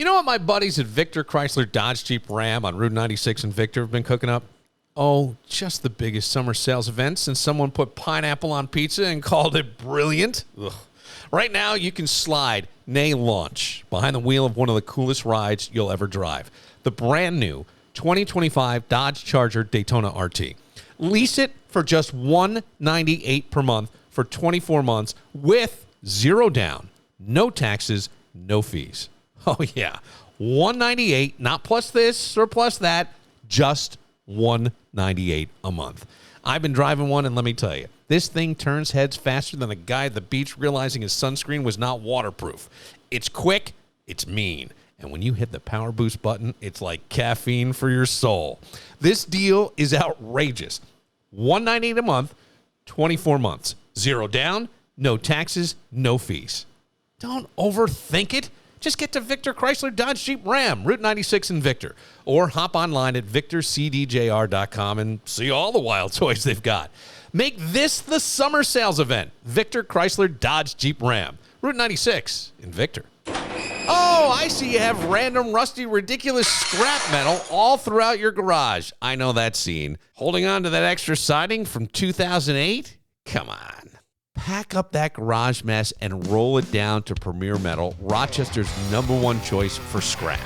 You know what my buddies at Victor Chrysler Dodge Jeep Ram on Route 96 in Victor have been cooking up? Oh, just the biggest summer sales event since someone put pineapple on pizza and called it brilliant. Ugh. Right now, you can slide, nay launch, behind the wheel of one of the coolest rides you'll ever drive. The brand new 2025 Dodge Charger Daytona RT. Lease it for just $198 per month for 24 months with zero down, no taxes, no fees. Oh, yeah. $198, not plus this or plus that, just $198 a month. I've been driving one, and let me tell you, this thing turns heads faster than a guy at the beach realizing his sunscreen was not waterproof. It's quick, it's mean, and when you hit the power boost button, it's like caffeine for your soul. This deal is outrageous. $198 a month, 24 months. Zero down, no taxes, no fees. Don't overthink it. Just get to Victor Chrysler Dodge Jeep Ram, Route 96 in Victor, or hop online at victorcdjr.com and see all the wild toys they've got. Make this the summer sales event. Victor Chrysler Dodge Jeep Ram, Route 96 in Victor. Oh, I see you have random, rusty, ridiculous scrap metal all throughout your garage. I know that scene. Holding on to that extra siding from 2008? Come on. Pack up that garage mess and roll it down to Premier Metal, Rochester's #1 choice for scrap.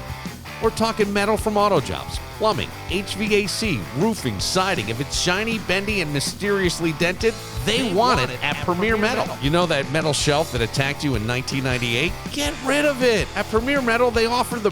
We're talking metal from auto jobs, plumbing, HVAC, roofing, siding. If it's shiny, bendy, and mysteriously dented, they want it at Premier Metal. You know that metal shelf that attacked you in 1998? Get rid of it. At Premier Metal, they offer the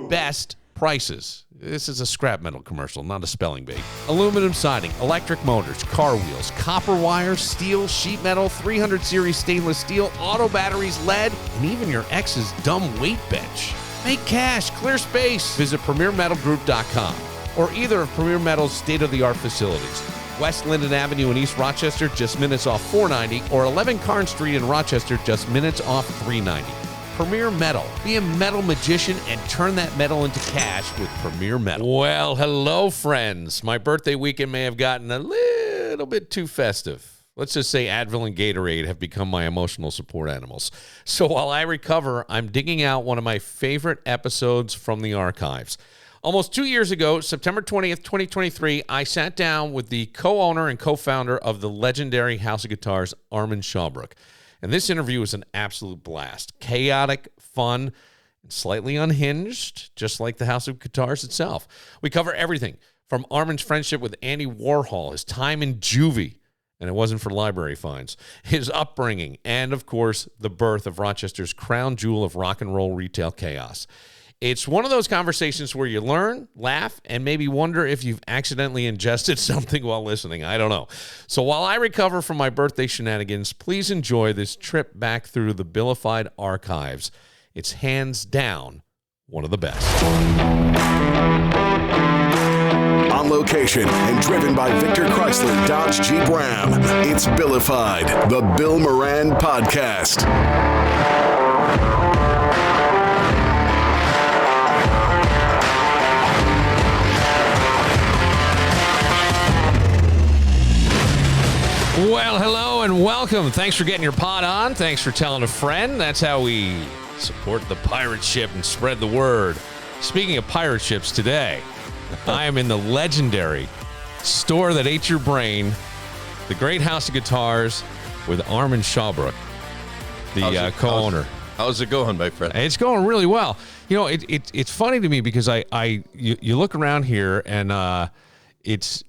best prices. This is a scrap metal commercial, not a spelling bee. Aluminum siding, electric motors, car wheels, copper wire, steel, sheet metal, 300 series stainless steel, auto batteries, lead, and even your ex's dumb weight bench. Make cash, clear space. Visit PremierMetalGroup.com or either of Premier Metal's state-of-the-art facilities. West Linden Avenue in East Rochester, just minutes off 490, or 11 Carn Street in Rochester, just minutes off 390. Premier Metal. Be a metal magician and turn that metal into cash with Premier Metal. Well, hello, friends. My birthday weekend may have gotten a little bit too festive. Let's just say Advil and Gatorade have become my emotional support animals. So while I recover, I'm digging out one of my favorite episodes from the archives. Almost 2 years ago, September 20th, 2023, I sat down with the co-owner and co-founder of the legendary House of Guitars, Armand Schaubroeck. And this interview was an absolute blast. Chaotic, fun, and slightly unhinged, just like the House of Guitars itself. We cover everything from Armand's friendship with Andy Warhol, his time in juvie, and it wasn't for library fines, his upbringing, and, of course, the birth of Rochester's crown jewel of rock and roll retail chaos. It's one of those conversations where you learn, laugh, and maybe wonder if you've accidentally ingested something while listening. I don't know. So while I recover from my birthday shenanigans, please enjoy this trip back through the Billified archives. It's hands down one of the best. On location and driven by Victor Chrysler Dodge Jeep Ram, it's Billified, the Bill Moran Podcast. Well, hello and welcome. Thanks for getting your pot on. Thanks for telling a friend. That's how we support the pirate ship and spread the word. Speaking of pirate ships today, I am in the legendary store that ate your brain, the Great House of Guitars with Armand Schaubroeck, the co-owner. How's it going, my friend? It's going really well. You know, it's funny to me because you look around here and it's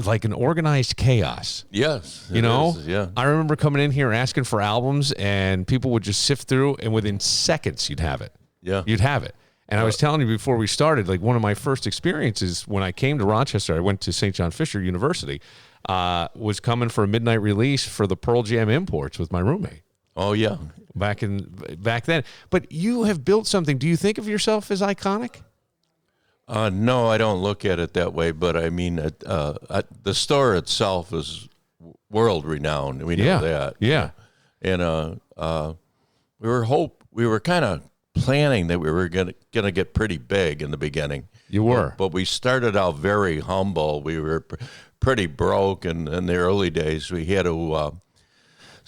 like an organized chaos. Yes. You know? Is, yeah. I remember coming in here asking for albums and people would just sift through and within seconds you'd have it. Yeah. You'd have it. And I was telling you before we started, like one of my first experiences when I came to Rochester, I went to St. John Fisher University, was coming for a midnight release for the Pearl Jam imports with my roommate. Oh, yeah. Back then. But you have built something. Do you think of yourself as iconic? No, I don't look at it that way, but I mean, the store itself is world renowned. We know that. Yeah. And we were kind of planning that we were gonna get pretty big in the beginning. You were. But we started out very humble. We were pretty broke, and in the early days we had to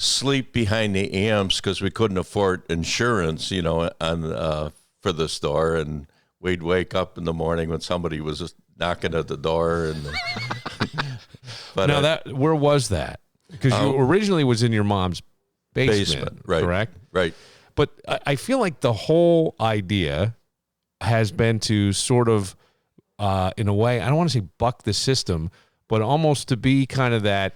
sleep behind the amps because we couldn't afford insurance, on for the store, and we'd wake up in the morning when somebody was just knocking at the door. And but now where was that? Because you originally was in your mom's basement, right? Correct, right. But I feel like the whole idea has been to sort of, in a way, I don't want to say buck the system, but almost to be kind of that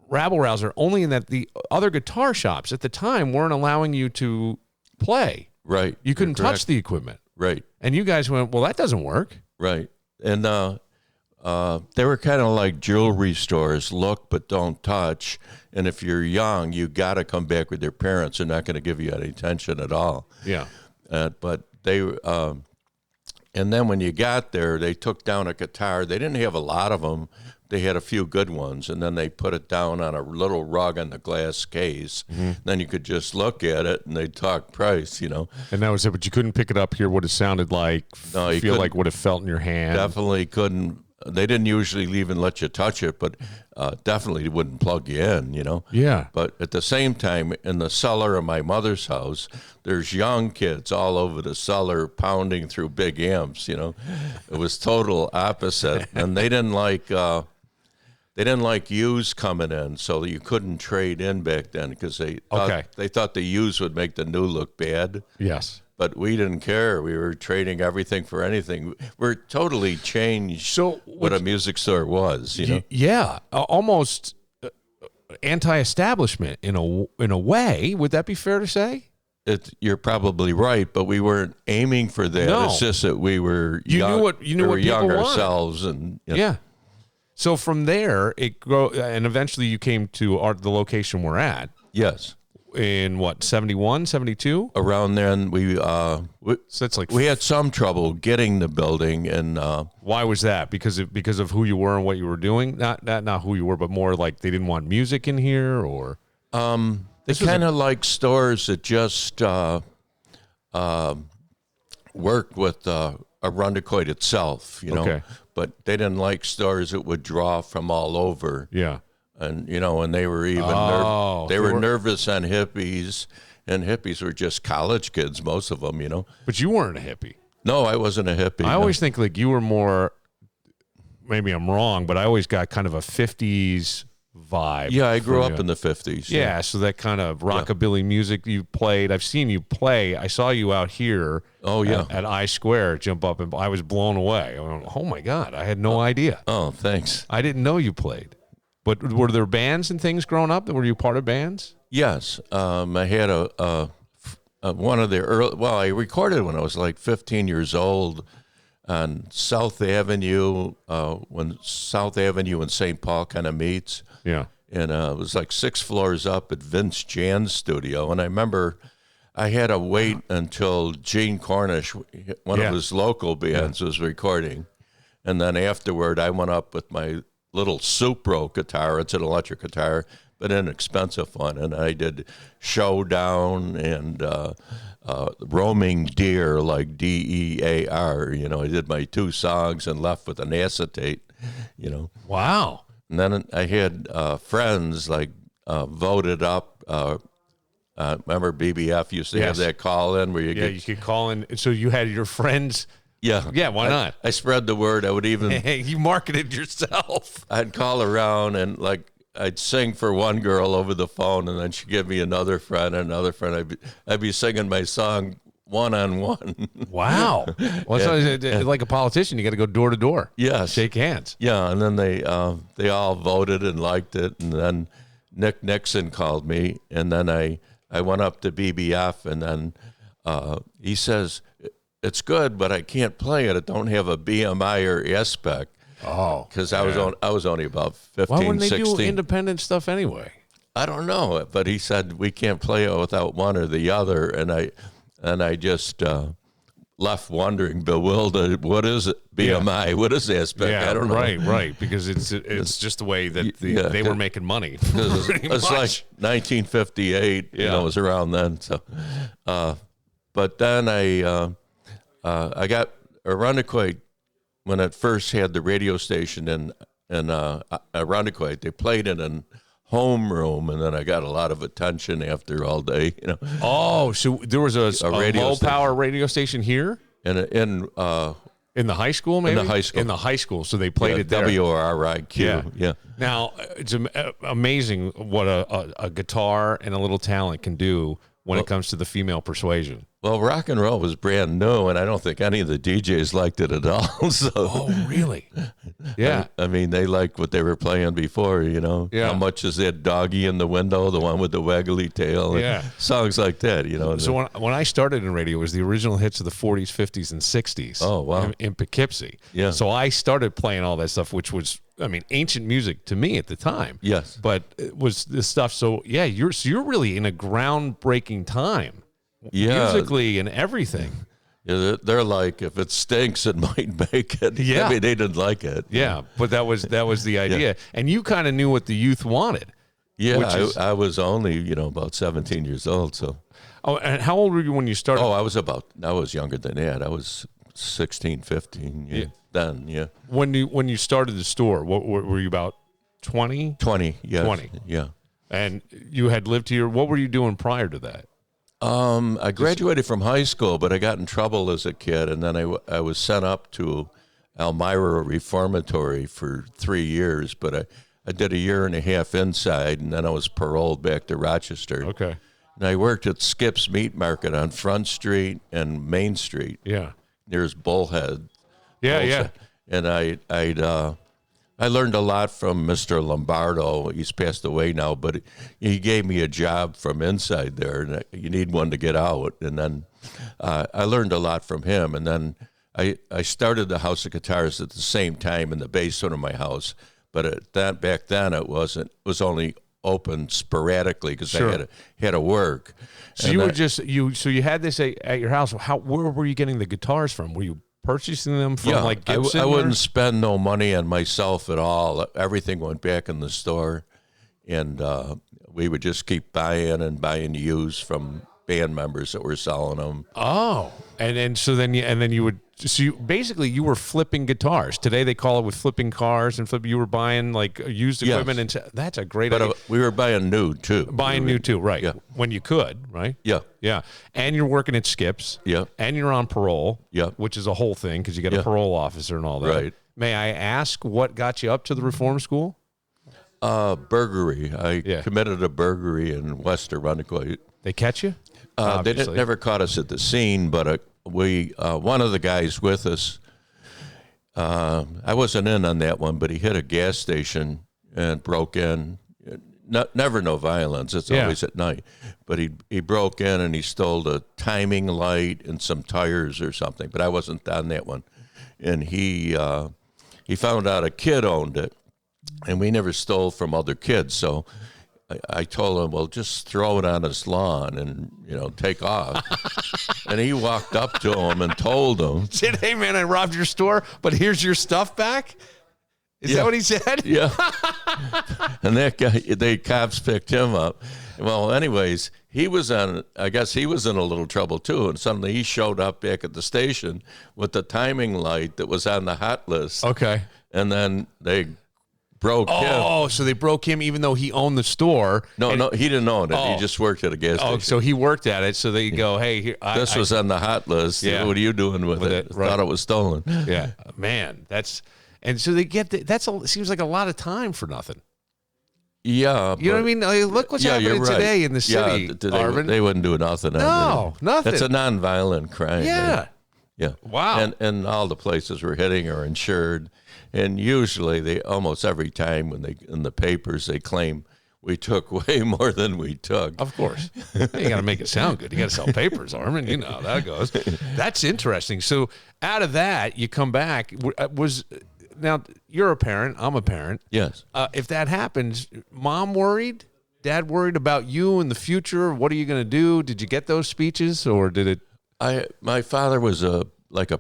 rabble-rouser, only in that the other guitar shops at the time weren't allowing you to play. Right. You couldn't touch the equipment. Right. And you guys went, well, that doesn't work. Right. And they were kind of like jewelry stores, look but don't touch. And if you're young, you got to come back with your parents. They're not going to give you any attention at all. Yeah. But they, and then when you got there, they took down a guitar. They didn't have a lot of them. They had a few good ones, and then they put it down on a little rug on the glass case. Mm-hmm. Then you could just look at it, and they'd talk price, And that was it, but you couldn't pick it up, hear what it sounded like, no, you feel like what it felt in your hand. Definitely couldn't. They didn't usually even let you touch it, but definitely wouldn't plug you in, Yeah. But at the same time, in the cellar of my mother's house, there's young kids all over the cellar pounding through big amps, It was total opposite. And they didn't like used coming in, so you couldn't trade in back then because they thought the used would make the new look bad. Yes. But we didn't care. We were trading everything for anything. We're totally changed what a music store was, Yeah, almost anti-establishment in a way. Would that be fair to say? You're probably right, but we weren't aiming for that. No. It's just that we were young. You knew what young people ourselves, and yeah. So from there, and eventually you came to the location we're at. Yes. In what, 71, 72? Around then, so that's like we had some trouble getting the building, and why was that? Because of who you were and what you were doing. Not who you were, but more like they didn't want music in here, or they kind of like stores that just worked with Arundicoid itself, Okay. But they didn't like stores that would draw from all over. Yeah. And, and they were even nervous on hippies, and hippies were just college kids, most of them, But you weren't a hippie. No, I wasn't a hippie. I always think like you were more, maybe I'm wrong, but I always got kind of a 50s vibe. Yeah, I grew up in the 50s. Yeah, so that kind of rockabilly music you played. I've seen you play. I saw you out here at I Square jump up, and I was blown away. I went, oh, my God, I had no idea. Oh, thanks. I didn't know you played. But were there bands and things growing up? Were you part of bands? Yes. I had one of the early, I recorded when I was like 15 years old on South Avenue, when South Avenue and St. Paul kind of meets. Yeah. And it was like 6 floors up at Vince Jan's studio. And I remember I had to wait until Gene Cornish, one of his local bands, was recording. And then afterward, I went up with my little Supro guitar. It's an electric guitar, but an inexpensive one. And I did Showdown and Roaming Deer, like DEAR. I did my 2 songs and left with an acetate, Wow. And then I had friends like voted up. Remember BBF used to have that call in where you could call in. So you had your friends. Yeah, why not? I spread the word. I would even... Hey, you marketed yourself. I'd call around and, I'd sing for one girl over the phone, and then she'd give me another friend and another friend. I'd be singing my song one-on-one. Wow. Well, it's like a politician. You got to go door to door. Yeah. Shake hands. Yeah, and then they all voted and liked it, and then Nick Nixon called me, and then I went up to BBF, and then he says... It's good, but I can't play it. I don't have a BMI or aspect. Oh, because I was only about 15, Why wouldn't they 16. do independent stuff anyway? I don't know, but he said we can't play it without one or the other, and I just left wondering, bewildered. What is it? BMI? What is aspect? Yeah, I don't know. Right. Because it's just the way that they were making money. It's like 1958. It was around then. So, but then I got Arundicoid when it first had the radio station in Arundicoid. They played it in homeroom, and then I got a lot of attention after all day. Oh, so there was a radio low power radio station here in the high school, maybe? In the high school. In the high school, so they played it there. WRIQ. Yeah. Now, it's amazing what a guitar and a little talent can do when it comes to the female persuasion. Well, rock and roll was brand new, and I don't think any of the DJs liked it at all. So, oh, really? Yeah. I mean, they liked what they were playing before, Yeah. How much is that doggy in the window, the one with the waggly tail? Yeah. Songs like that, So when I started in radio, it was the original hits of the 40s, 50s, and 60s. Oh, wow. In Poughkeepsie. Yeah. So I started playing all that stuff, which was, ancient music to me at the time. Yes. But it was this stuff. So, yeah, you're really in a groundbreaking time. Yeah. Musically and everything. Yeah, they're like, if it stinks, it might make it. Yeah. They didn't like it. Yeah, but that was the idea. Yeah. And you kind of knew what the youth wanted. Yeah, I was only, about 17 years old. So. Oh, and how old were you when you started? Oh, I was younger than that. I was 16, 15 then, yeah. When you started the store, what were you, about 20? 20, yeah. 20. Yeah. And you had lived here. What were you doing prior to that? I graduated from high school, but I got in trouble as a kid, and then I was sent up to Elmira Reformatory for 3 years, but I did a year and a half inside, and then I was paroled back to Rochester. Okay. And I worked at Skip's Meat Market on Front Street and Main Street. Yeah. Near Bullhead. Yeah, yeah. And I learned a lot from Mr. Lombardo. He's passed away now, but he gave me a job from inside there, and you need one to get out. And then I learned a lot from him. And then I started the House of Guitars at the same time in the basement of my house. But back then it was only open sporadically because I had to work. So you had this at your house. Where were you getting the guitars from? Were you purchasing them from like Gibson? I wouldn't spend no money on myself at all. Everything went back in the store, and we would just keep buying used from band members that were selling them. Oh, and so then you would. So you were flipping guitars. Today they call it with flipping cars and you were buying like used equipment. Yes. And that's a great idea. We were buying new too. Right? Yeah. When you could, right? Yeah. Yeah. And you're working at Skip's. Yeah. And you're on parole. Yeah. Which is a whole thing because you got a parole officer and all that. Right. May I ask what got you up to the reform school? Burglary. I committed a burglary in West Arundecoit. They catch you? They never caught us at the scene, but one of the guys with us, I wasn't in on that one, but he hit a gas station and broke in. Never no violence. It's always at night. But he broke in and he stole a timing light and some tires or something. But I wasn't on that one. And he found out a kid owned it, and we never stole from other kids. So I told him, well, just throw it on his lawn and, take off. And he walked up to him and told him. Said, hey, man, I robbed your store, but here's your stuff back? Is that what he said? Yeah. And that guy, the cops picked him up. Well, anyways, I guess he was in a little trouble too. And suddenly he showed up back at the station with the timing light that was on the hot list. Okay. And then they broke him. Oh, so they broke him even though he owned the store. No, he didn't own it. He just worked at a gas station. Oh, so he worked at it. So they go, hey, here. This was on the hot list. Yeah. What are you doing with it? Right. Thought it was stolen. Yeah. Man, and so they get seems like a lot of time for nothing. Yeah. You know what I mean? Like, look what's happening today in the city, Yeah, they wouldn't do nothing. Nothing. That's a nonviolent crime. Yeah. Right? Yeah. Wow. And all the places we're hitting are insured. And usually almost every time in the papers, they claim we took way more than we took. Of course. You got to make it sound good. You got to sell papers, Armand. You know how that goes. That's interesting. So out of that, you come back. Now, you're a parent. I'm a parent. Yes. If that happens, mom worried? Dad worried about you in the future? What are you going to do? Did you get those speeches or did it? My father was a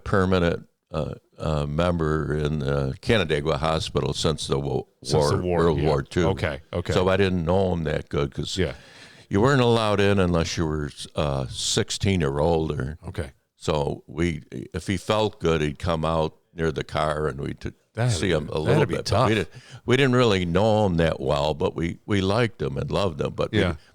permanent member in Canandaigua Hospital since the war, World War II. Okay. So I didn't know him that good because you weren't allowed in unless you were 16 or older. Okay. So if he felt good, he'd come out near the car and we'd see them a little bit. Tough. We didn't really know them that well, but we liked them and loved them, but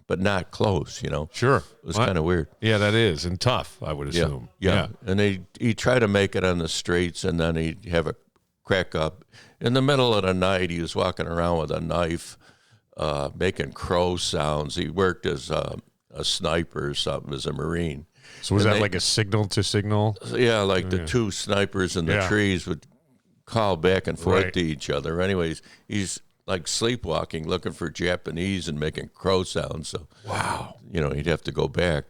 but not close, Sure. It was kind of weird. Yeah, that is. And tough, I would assume. Yeah. And he'd try to make it on the streets, and then he'd have a crack up. In the middle of the night, he was walking around with a knife, making crow sounds. He worked as a sniper or something, as a Marine. So was that like a signal to signal? Yeah, like the two snipers in the trees would call back and forth to each other. Anyways, he's like sleepwalking, looking for Japanese and making crow sounds. So, wow. He'd have to go back.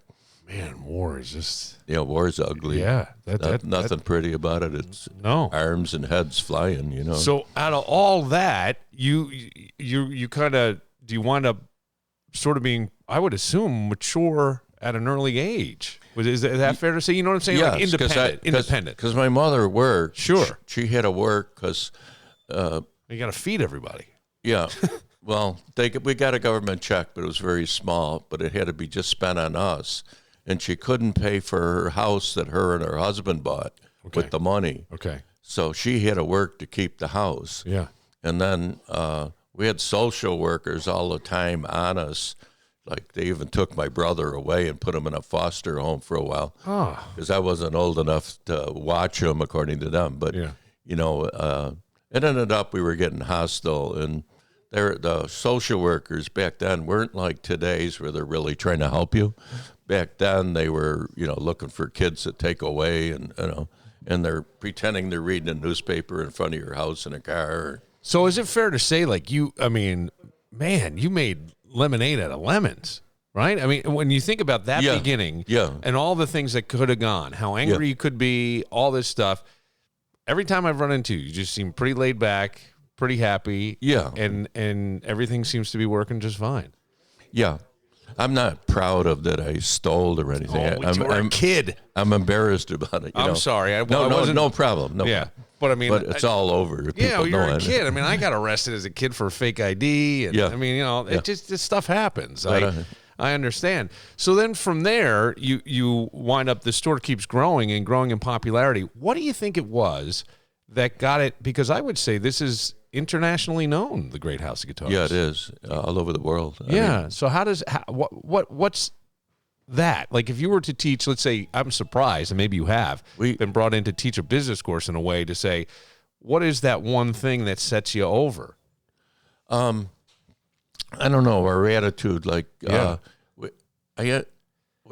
Man, war is just... war's ugly. Yeah. Nothing pretty about it. It's arms and heads flying, So out of all that, you kind of... Do you wind up sort of being, I would assume, mature at an early age? Is that fair to say? You know what I'm saying? Yeah, like independent. Because my mother worked. Sure. She had to work because... you got to feed everybody. Yeah. Well, we got a government check, but it was very small, but it had to be just spent on us. And she couldn't pay for her house that her and her husband bought with the money. Okay. So she had to work to keep the house. Yeah. And then we had social workers all the time on us. Like they even took my brother away and put him in a foster home for a while. Because I wasn't old enough to watch him, according to them. But, it ended up we were getting hostile. And the social workers back then weren't like today's where they're really trying to help you. Back then they were, looking for kids to take away and they're pretending they're reading a newspaper in front of your house in a car. So is it fair to say you made lemonade out of lemons, right? I mean, when you think about that beginning and all the things that could have gone, how angry you could be, all this stuff, every time I've run into you, you just seem pretty laid back, pretty happy. Yeah. And everything seems to be working just fine. Yeah. I'm not proud of that I stole or anything. I'm a kid. I'm embarrassed about it. I'm sorry. No problem. No. Yeah. But I mean, it's all over. You're a kid. I mean, I got arrested as a kid for a fake ID. And I mean, it just, this stuff happens. I understand. So then from there, you wind up, the store keeps growing in popularity. What do you think it was that got it? Because I would say this is internationally known, the Great House of Guitars. Yeah, it is all over the world. I mean, so what's that? Like if you were to teach, let's say, I'm surprised, and maybe you have been brought in to teach a business course in a way to say, what is that one thing that sets you over? I don't know, our attitude, we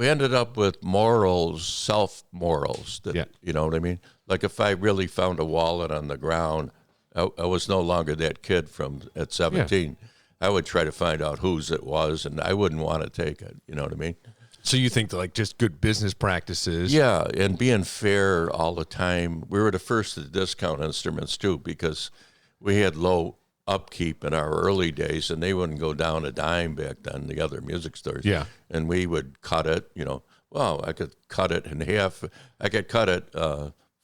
ended up with morals, self-morals, you know what I mean? Like if I really found a wallet on the ground, I was no longer that kid at 17. Yeah. I would try to find out whose it was, and I wouldn't want to take it. You know what I mean? So you think that just good business practices? Yeah, and being fair all the time. We were the first to discount instruments too, because we had low upkeep in our early days, and they wouldn't go down a dime back then, the other music stores. Yeah. And we would cut it, well, I could cut it in half. I could cut it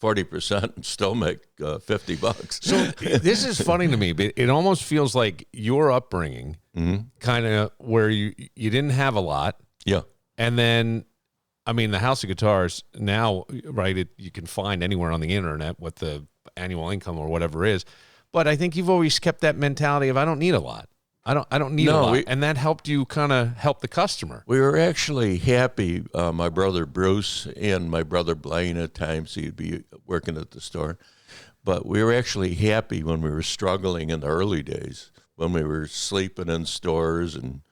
40% and still make $50. So this is funny to me, but it almost feels like your upbringing, kind of where you didn't have a lot. Yeah. And then, I mean, the House of Guitars now, right, you can find anywhere on the internet what the annual income or whatever is. But I think you've always kept that mentality of I don't need a lot. I don't need a lot. And that helped you kind of help the customer. We were actually happy. My brother Bruce and my brother Blaine, at times he'd be working at the store. But we were actually happy when we were struggling in the early days, when we were sleeping in stores and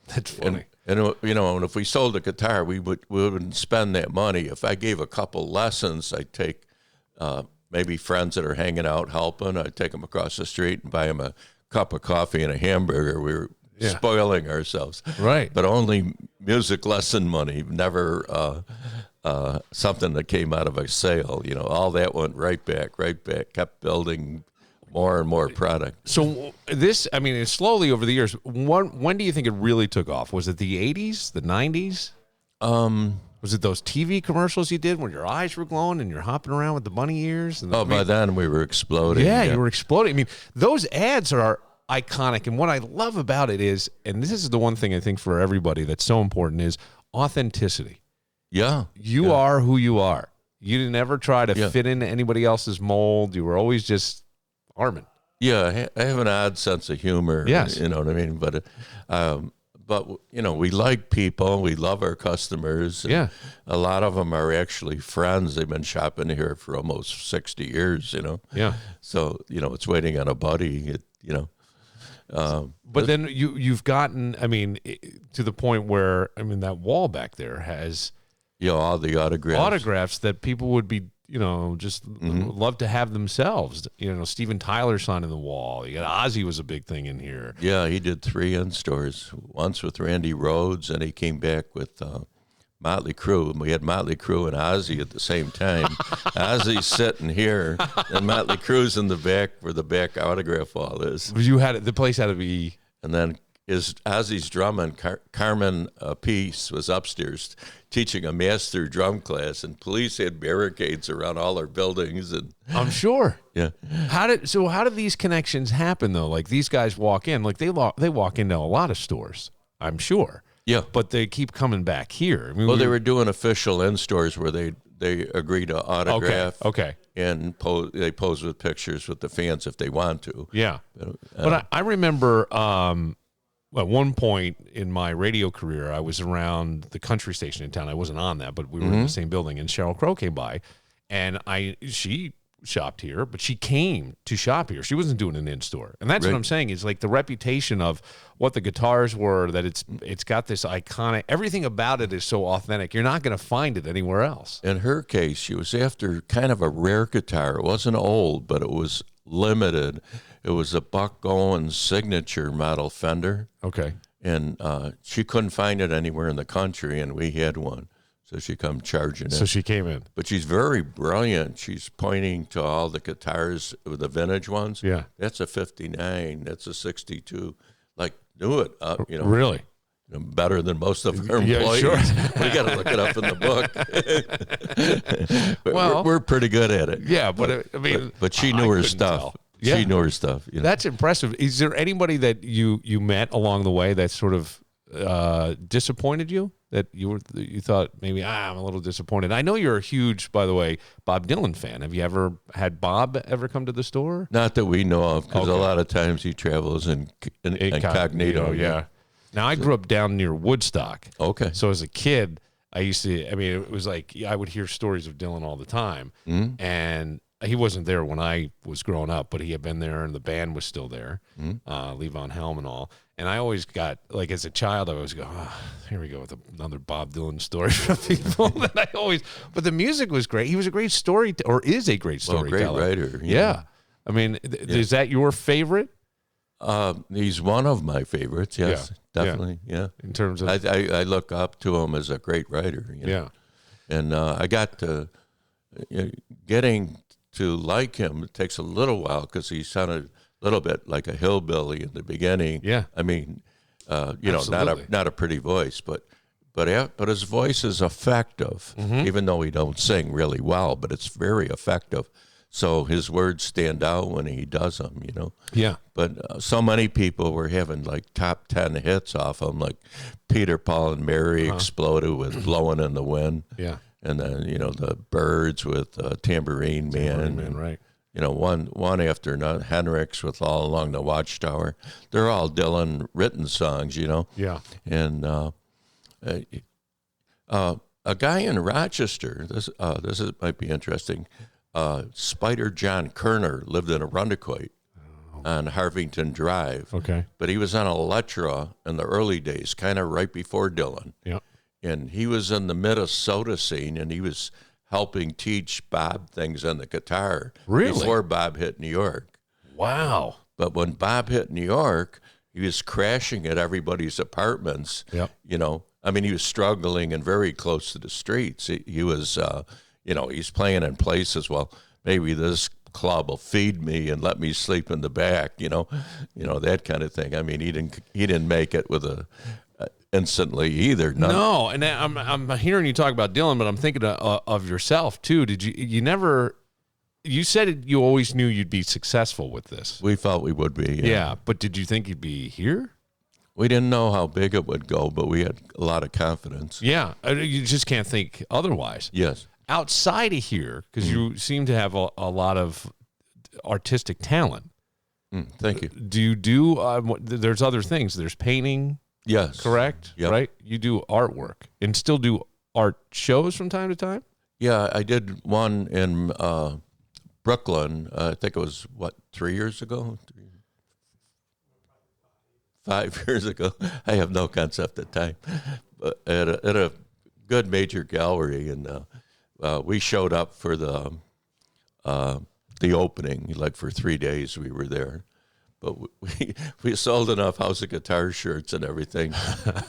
that's funny. And if we sold a guitar, we wouldn't spend that money. If I gave a couple lessons, I'd take maybe friends that are hanging out helping. I'd take them across the street and buy them a cup of coffee and a hamburger. We were spoiling ourselves. Right. But only music lesson money, never something that came out of a sale. All that went right back, kept building more and more product. So this, I mean, it's slowly over the years. When do you think it really took off? Was it the 80s, the 90s? Was it those TV commercials you did when your eyes were glowing and you're hopping around with the bunny ears? By then we were exploding. Yeah, you were exploding. I mean, those ads are iconic. And what I love about it is, and this is the one thing I think for everybody that's so important, is authenticity. Yeah. You are who you are. You didn't ever try to fit into anybody else's mold. You were always just Armand. Yeah, I have an odd sense of humor. Yes. You know what I mean? But you know, we like people. We love our customers. Yeah. A lot of them are actually friends. They've been shopping here for almost 60 years, you know? Yeah. So, you know, it's waiting on a buddy, you know. But then you've gotten, I mean, to the point where, I mean, that wall back there has All the autographs that people would be, just love to have themselves. Steven Tyler signing the wall. You got Ozzy was a big thing in here. Yeah, he did 3 in-stores, once with Randy Rhoads, and he came back with Motley Crue, and we had Motley Crue and Ozzy at the same time. Ozzy's sitting here, and Motley Crue's in the back where the back autograph wall is. The place had to be... And then Ozzy's drumming, Carmen Peace, was upstairs teaching a master drum class, and police had barricades around all our buildings. And I'm sure. Yeah. How did these connections happen though? Like these guys walk in, like they walk into a lot of stores, I'm sure. Yeah. But they keep coming back here. I mean, they were doing official in-stores where they agree to autograph. Okay. And they pose with pictures with the fans if they want to. Yeah. But I remember at one point in my radio career, I was around the country station in town. I wasn't on that, but we were in the same building, and Sheryl Crow came by, and she shopped here, but she came to shop here. She wasn't doing an in-store. And that's what I'm saying is like the reputation of what the guitars were, that it's got this iconic, everything about it is so authentic. You're not going to find it anywhere else. In her case, she was after kind of a rare guitar. It wasn't old, but it was limited. It was a Buck Owens signature model Fender. Okay. And she couldn't find it anywhere in the country, and we had one. So she come charging in. So she came in. But she's very brilliant. She's pointing to all the guitars, the vintage ones. Yeah. That's a 59. That's a 62. Like, do it. Really? Better than most of our employees. Yeah, sure. We got to look it up in the book. Well, we're pretty good at it. Yeah, but I mean. But she knew her stuff. Tell. Yeah. She knew her stuff. That's impressive. Is there anybody that you met along the way that sort of disappointed you? That you thought maybe I'm a little disappointed. I know you're a huge, by the way, Bob Dylan fan. Have you ever had Bob ever come to the store? Not that we know of, because a lot of times he travels in incognito. Yeah. Now I grew up down near Woodstock. Okay. So as a kid, it was like I would hear stories of Dylan all the time, and he wasn't there when I was growing up, but he had been there, and the band was still there, Levon Helm and all. And I always got, like, as a child, I always go, here we go with another Bob Dylan story from people. But the music was great. He was a great is a great storyteller. Great writer. Yeah. I mean, is that your favorite? He's one of my favorites. Yes, definitely. Yeah. In terms of, I look up to him as a great writer. Yeah. And I got to getting to like him. It takes a little while because he sounded a little bit like a hillbilly in the beginning. Yeah. I mean, not a pretty voice, but his voice is effective, even though he don't sing really well, but it's very effective. So his words stand out when he does them, Yeah. But so many people were having like top 10 hits off him, like Peter, Paul, and Mary exploded with Blowing in the Wind. Yeah. And then, the Birds with Tambourine Man. Right. One after another, Hendrix with All Along the Watchtower. They're all Dylan written songs, Yeah. And a guy in Rochester, this might be interesting. Spider John Kerner lived in Arundecoit on Harvington Drive. Okay. But he was on Electra in the early days, kind of right before Dylan. Yeah. And he was in the Minnesota scene, and he was helping teach Bob things on the guitar. Really? Before Bob hit New York. Wow. But when Bob hit New York, he was crashing at everybody's apartments. Yep. He was struggling and very close to the streets. He was, he's playing in places, well, maybe this club will feed me and let me sleep in the back, that kind of thing. I mean, he didn't make it with instantly either. No, and I'm hearing you talk about Dylan, but I'm thinking of yourself too. Did you said you always knew you'd be successful with this. We thought we would be. Yeah, but did you think you'd be here? We didn't know how big it would go, but we had a lot of confidence. Yeah, you just can't think otherwise. Yes. outside of here, because you seem to have a lot of artistic talent. Thank you. Do you do, there's other things. There's painting. Yes. Correct? Yep. Right? You do artwork and still do art shows from time to time? Yeah, I did one in Brooklyn. I think it was, 3 years ago? 5 years ago. I have no concept of time. But at a good major gallery, and we showed up for the opening. Like for 3 days we were there. But we sold enough House of Guitar shirts and everything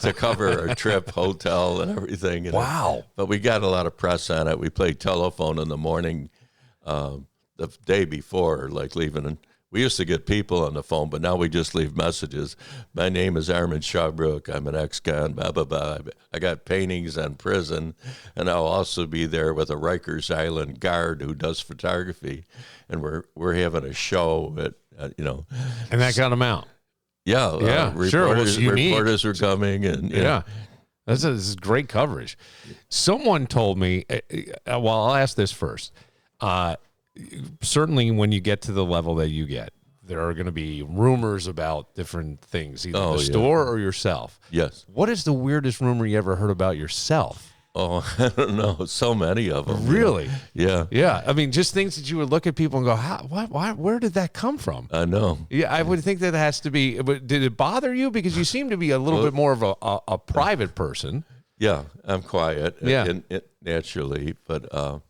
to cover our trip, hotel, and everything. And wow. But we got a lot of press on it. We played telephone in the morning the day before, like leaving. And we used to get people on the phone, but now we just leave messages. My name is Armand Schaubroeck. I'm an ex-con, blah, blah, blah. I got paintings on prison, and I'll also be there with a Rikers Island guard who does photography. And we're having a show at, And that got them out. Yeah. Sure. Well, it's unique. Reporters were coming. And yeah. This is great coverage. Someone told me, well, I'll ask this first. Certainly when you get to the level that you get, there are going to be rumors about different things, either the store or yourself. Yes. What is the weirdest rumor you ever heard about yourself? Oh, I don't know. So many of them. Really? Yeah. Yeah. I mean, just things that you would look at people and go, why, where did that come from? I know. Yeah, I would think that has to be, but did it bother you? Because you seem to be a little bit more of a private person. Yeah, I'm quiet. Yeah. Naturally, but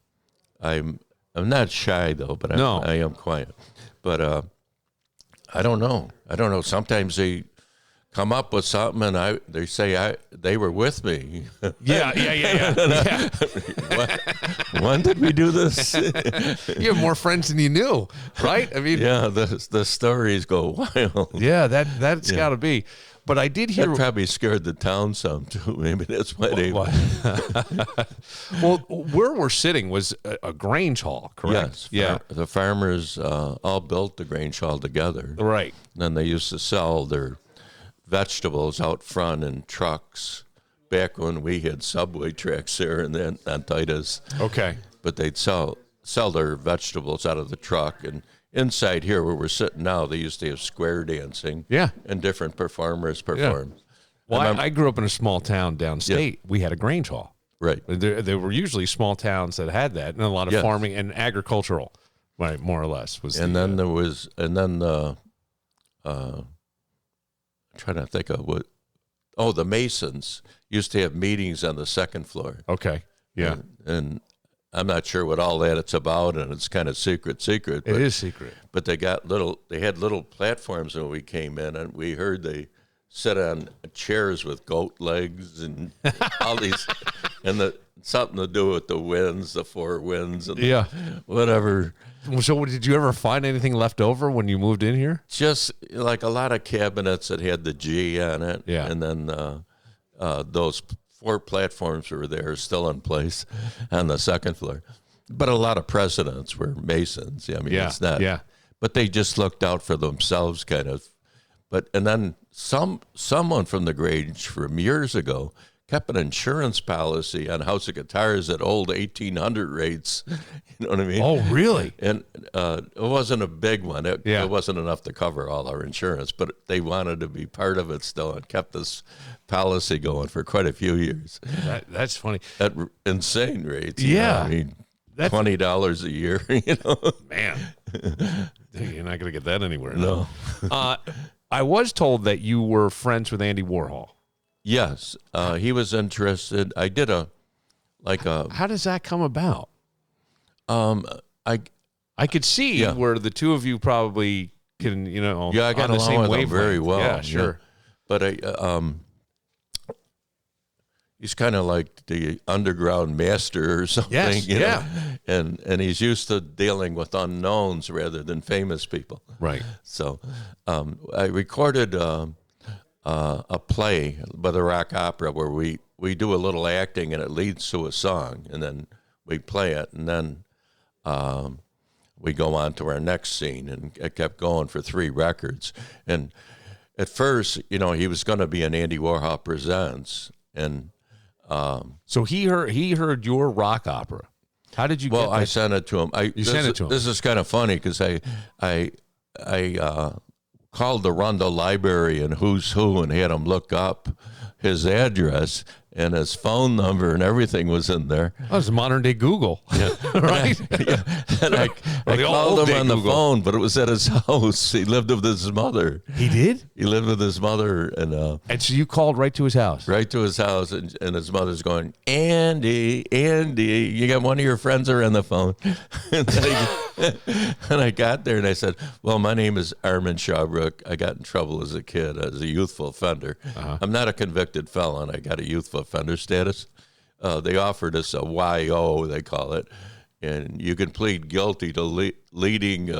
I'm not shy though, but I am quiet. But I don't know. Sometimes they come up with something, and they say they were with me. Yeah. When did we do this? You have more friends than you knew, right? I mean, yeah, the stories go wild. Yeah, that's got to be. But I did hear. That probably scared the town some too. Maybe that's why they. Well, where we're sitting was a Grange Hall, correct? Yes. The farmers all built the Grange Hall together. Right. And then they used to sell their vegetables out front in trucks back when we had subway tracks there and then on Titus. Okay. But they'd sell their vegetables out of the truck. And inside here where we're sitting now, they used to have square dancing. Yeah. And different performers performed. Yeah. Well, I grew up in a small town downstate. Yeah. We had a Grange Hall. Right. There were usually small towns that had that, and a lot of farming and agricultural, right, more or less. I'm trying to think of what. Oh, the Masons used to have meetings on the second floor. Okay. Yeah. And I'm not sure what all that it's about, and it's kind of secret. But, it is secret. But they had little platforms when we came in, and we heard they sit on chairs with goat legs and all these, and something to do with the winds, the four winds, and whatever. So did you ever find anything left over when you moved in here? Just like a lot of cabinets that had the G on it. Yeah. And then those 4 platforms were there, still in place on the second floor. But a lot of presidents were Masons. I mean, it's not. Yeah. But they just looked out for themselves, kind of. And then someone from the Grange from years ago kept an insurance policy on House of Guitars at old 1800 rates. You know what I mean? Oh, really? And it wasn't a big one. It wasn't enough to cover all our insurance, but they wanted to be part of it still and kept this policy going for quite a few years. That's funny. At insane rates. Yeah. I mean, $20 a year, Man, you're not going to get that anywhere. No. I was told that you were friends with Andy Warhol. Yes, he was interested. I did How does that come about? I could see where the two of you probably can, I got on the along same with wavelength. him very well. Yeah, sure. But he's kind of like the underground master or something. Yes, you know? And he's used to dealing with unknowns rather than famous people. Right. So I recorded a play by the rock opera where we do a little acting and it leads to a song, and then we play it, and then we go on to our next scene, and it kept going for 3 records. And at first, he was going to be an Andy Warhol Presents, and so he heard your rock opera. How did you? Well, get that? I sent it to him. You sent it to him. This is kind of funny because I called the Rundle Library and Who's Who and had him look up his address, and his phone number and everything was in there. Oh, it's modern day Google, right? And I called him on the phone, but it was at his house. He lived with his mother. He did? He lived with his mother. And so you called right to his house? Right to his house, and his mother's going, Andy, you got one of your friends are on the phone. And I got there, and I said, well, my name is Armand Schaubroeck. I got in trouble as a kid, as a youthful offender. I'm not a convicted felon. I got a youthful offender status. They offered us a YO, they call it, and you can plead guilty to leading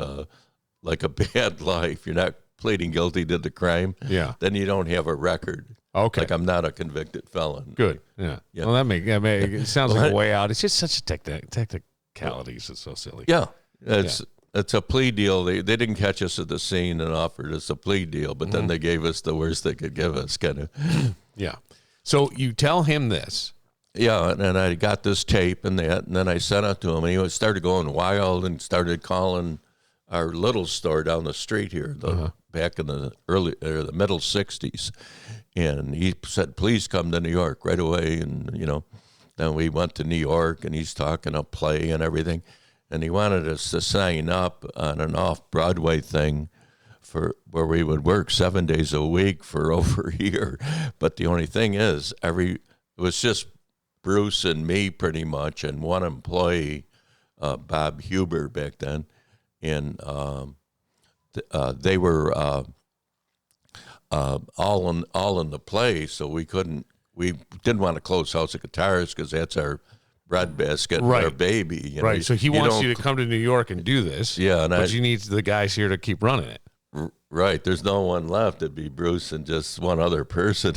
like a bad life. You're not pleading guilty to the crime. Yeah. Then you don't have a record. Okay. Like I'm not a convicted felon. Good. Yeah. Well, it sounds like a way out. It's just such a technicalities. It's so silly. Yeah. It's a plea deal. They didn't catch us at the scene and offered us a plea deal, but then they gave us the worst they could give us, kind of. Yeah. So you tell him this. Yeah, and I got this tape and then I sent it to him, and he started going wild and started calling our little store down the street here, back in the the middle 60s. And he said, please come to New York right away. And, then we went to New York, and he's talking a play and everything. And he wanted us to sign up on an off-Broadway thing for where we would work 7 days a week for over a year. But the only thing is, it was just Bruce and me pretty much, and one employee, Bob Huber back then. And they were all in the play, so we didn't want to close House of Guitars because that's our breadbasket, our baby. Right. So he wants you to come to New York and do this. Yeah, but you need the guys here to keep running it. Right. There's no one left. It'd be Bruce and just one other person.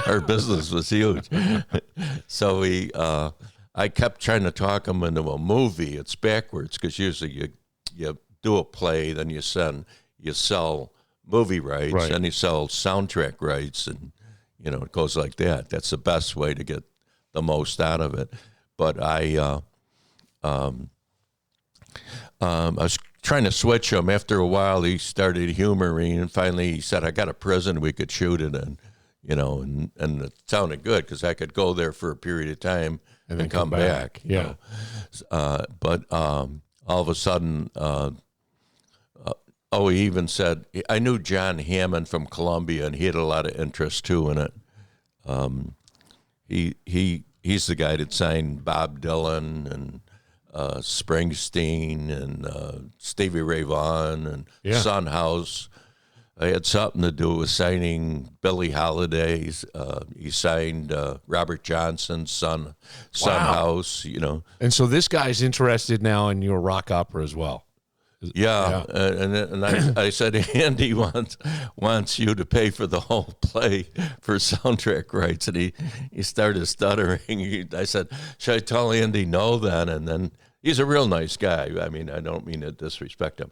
Our business was huge. So I kept trying to talk him into a movie. It's backwards because usually you do a play, then you sell movie rights, and you sell soundtrack rights, and it goes like that. That's the best way to get the most out of it. But I was trying to switch him. After a while, he started humoring, and finally he said, I got a prison we could shoot it in, and it sounded good because I could go there for a period of time and then come back. Yeah. But all of a sudden, he even said, I knew John Hammond from Columbia, and he had a lot of interest too in it. He's the guy that signed Bob Dylan and Springsteen and Stevie Ray Vaughan and Son House. I had something to do with signing Billie Holiday's. He signed Robert Johnson's Son House. And so this guy's interested now in your rock opera as well. Yeah. And I said, Andy wants you to pay for the whole play for soundtrack rights. And he started stuttering. I said, should I tell Andy no then? And then he's a real nice guy. I mean, I don't mean to disrespect him.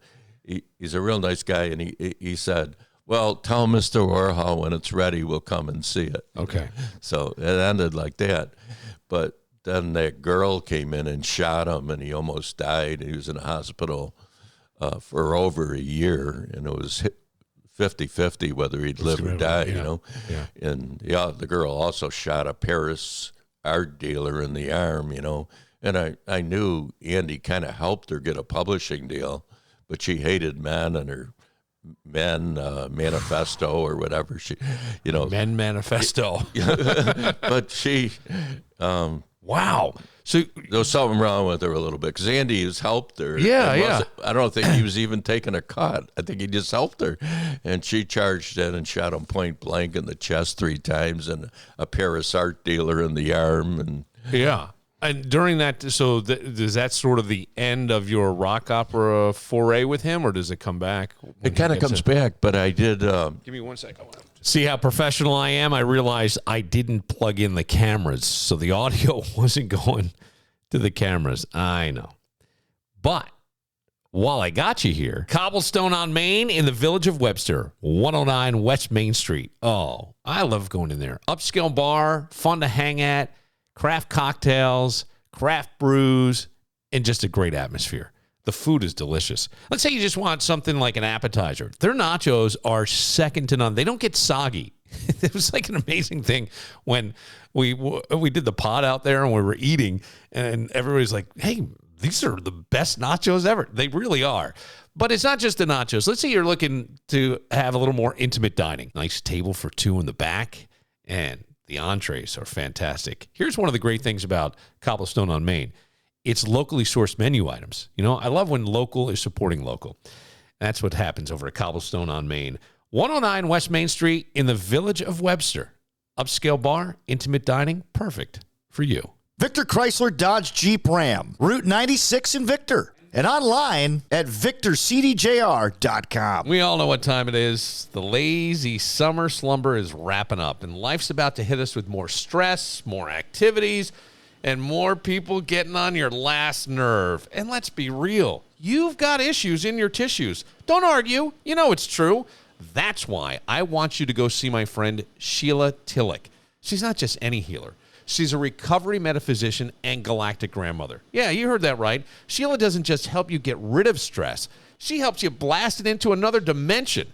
He's a real nice guy. And he said, well, tell Mr. Warhol when it's ready, we'll come and see it. Okay. So it ended like that. But then that girl came in and shot him, and he almost died. He was in a hospital for over a year, and it was 50-50 whether he'd live or die, Yeah. And the girl also shot a Paris art dealer in the arm, and I knew Andy kind of helped her get a publishing deal, but she hated men and her manifesto or whatever Men manifesto. But she wow. So there was something wrong with her a little bit because Andy has helped her. Yeah. I don't think he was even taking a cut. I think he just helped her. And she charged in and shot him point blank in the chest 3 times and a Paris art dealer in the arm. And yeah. And during that, is that sort of the end of your rock opera foray with him, or does it come back? It kind of comes back, but I did. Give me 1 second. See how professional I am? I realized I didn't plug in the cameras, so the audio wasn't going to the cameras. I know. But while I got you here, Cobblestone on Main in the village of Webster, 109 West Main Street. Oh, I love going in there. Upscale bar, fun to hang at, craft cocktails, craft brews, and just a great atmosphere. The food is delicious. Let's say you just want something like an appetizer. Their nachos are second to none. They don't get soggy. It was like an amazing thing when we did the pod out there and we were eating, and everybody's like, hey, these are the best nachos ever. They really are. But it's not just the nachos. Let's say you're looking to have a little more intimate dining. Nice table for two in the back, and the entrees are fantastic. Here's one of the great things about Cobblestone on Main. It's locally sourced menu items. You know, I love when local is supporting local. That's what happens over at Cobblestone on Main. 109 West Main Street in the village of Webster. Upscale bar, intimate dining, perfect for you. Victor Chrysler Dodge Jeep Ram, Route 96 in Victor, and online at victorcdjr.com. We all know what time it is. The lazy summer slumber is wrapping up, and life's about to hit us with more stress, more activities, and more people getting on your last nerve. And let's be real. You've got issues in your tissues. Don't argue. You know it's true. That's why I want you to go see my friend Sheila Tillich. She's not just any healer. She's a recovery metaphysician and galactic grandmother. Yeah, you heard that right. Sheila doesn't just help you get rid of stress. She helps you blast it into another dimension.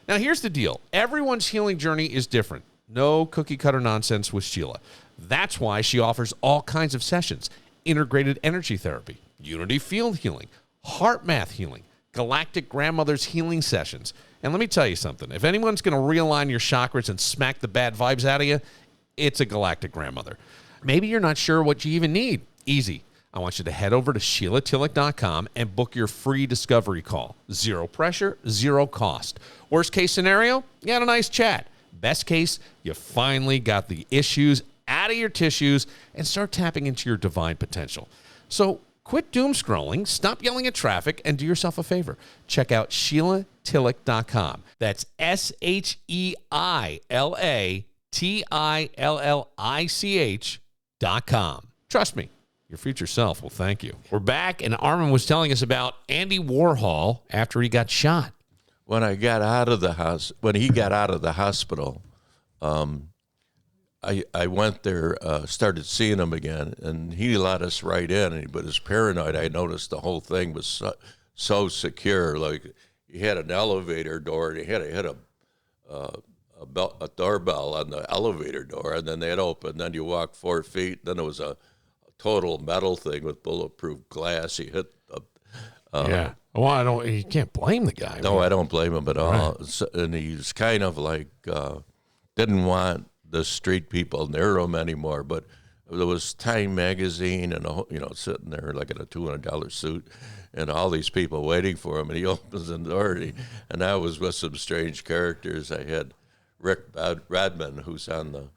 Now, here's the deal. Everyone's healing journey is different. No cookie-cutter nonsense with Sheila. That's why she offers all kinds of sessions. Integrated energy therapy, unity field healing, heart math healing, galactic grandmother's healing sessions. And let me tell you something. If anyone's going to realign your chakras and smack the bad vibes out of you, it's a galactic grandmother. Maybe you're not sure what you even need. Easy. I want you to head over to SheilaTillich.com and book your free discovery call. Zero pressure, zero cost. Worst case scenario, you had a nice chat. Best case, you finally got the issues out of your tissues and start tapping into your divine potential. So quit doom scrolling, stop yelling at traffic, and do yourself a favor. Check out SheilaTillich.com. That's SheilaTillich.com. Trust me, your future self will thank you. We're back, and Armand was telling us about Andy Warhol after he got shot. When I got out of the house, when he got out of the hospital, I went there, started seeing him again, and he let us right in. But as paranoid, I noticed the whole thing was so secure. Like he had an elevator door, and he had to hit a doorbell on the elevator door, and then they'd open. Then you walk 4 feet. Then it was a total metal thing with bulletproof glass. He hit the yeah. Well, you can't blame the guy. No, I don't blame him at all. Right. So, and he's kind of like didn't want the street people near him anymore. But there was Time magazine and sitting there like in a $200 suit, and all these people waiting for him. And he opens the door, and I was with some strange characters. I had Rick Radman, who's on the.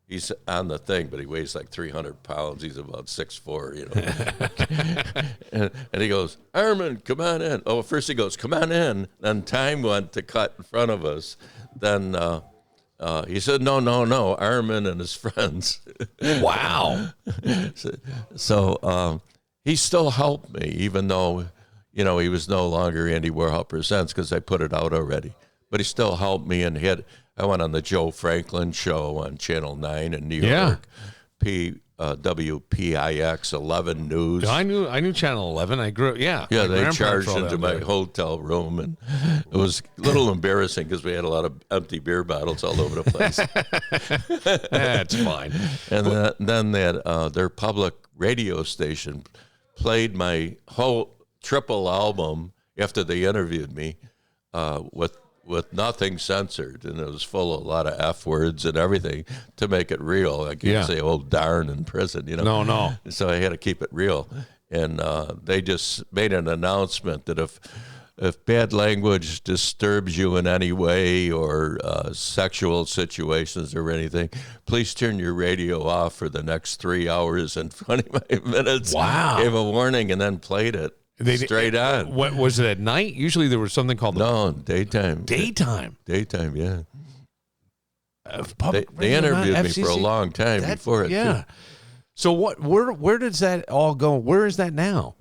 He's on the thing, but he weighs like 300 pounds. He's about 6'4", and he goes, Armand, come on in. Oh, first he goes, come on in. Then Time went to cut in front of us. Then he said, no, Armand and his friends. Wow. So he still helped me, even though, he was no longer Andy Warhol Presents because I put it out already. But he still helped me, and I went on the Joe Franklin show on Channel 9 in New York, WPIX 11 News. I knew Channel 11. I grew up, Yeah, they charged into my hotel room, and it was a little embarrassing because we had a lot of empty beer bottles all over the place. That's fine. And then their public radio station played my whole triple album after they interviewed me with nothing censored, and it was full of a lot of F words and everything to make it real. I can't say, oh, darn, in prison, No. So I had to keep it real. And they just made an announcement that if bad language disturbs you in any way or sexual situations or anything, please turn your radio off for the next 3 hours and 25 minutes. Wow. Gave a warning and then played it. Straight on. What was it at night? Usually there was something called daytime. Daytime, yeah. They interviewed me for a long time before it. Yeah. Too. So where does that all go? Where is that now?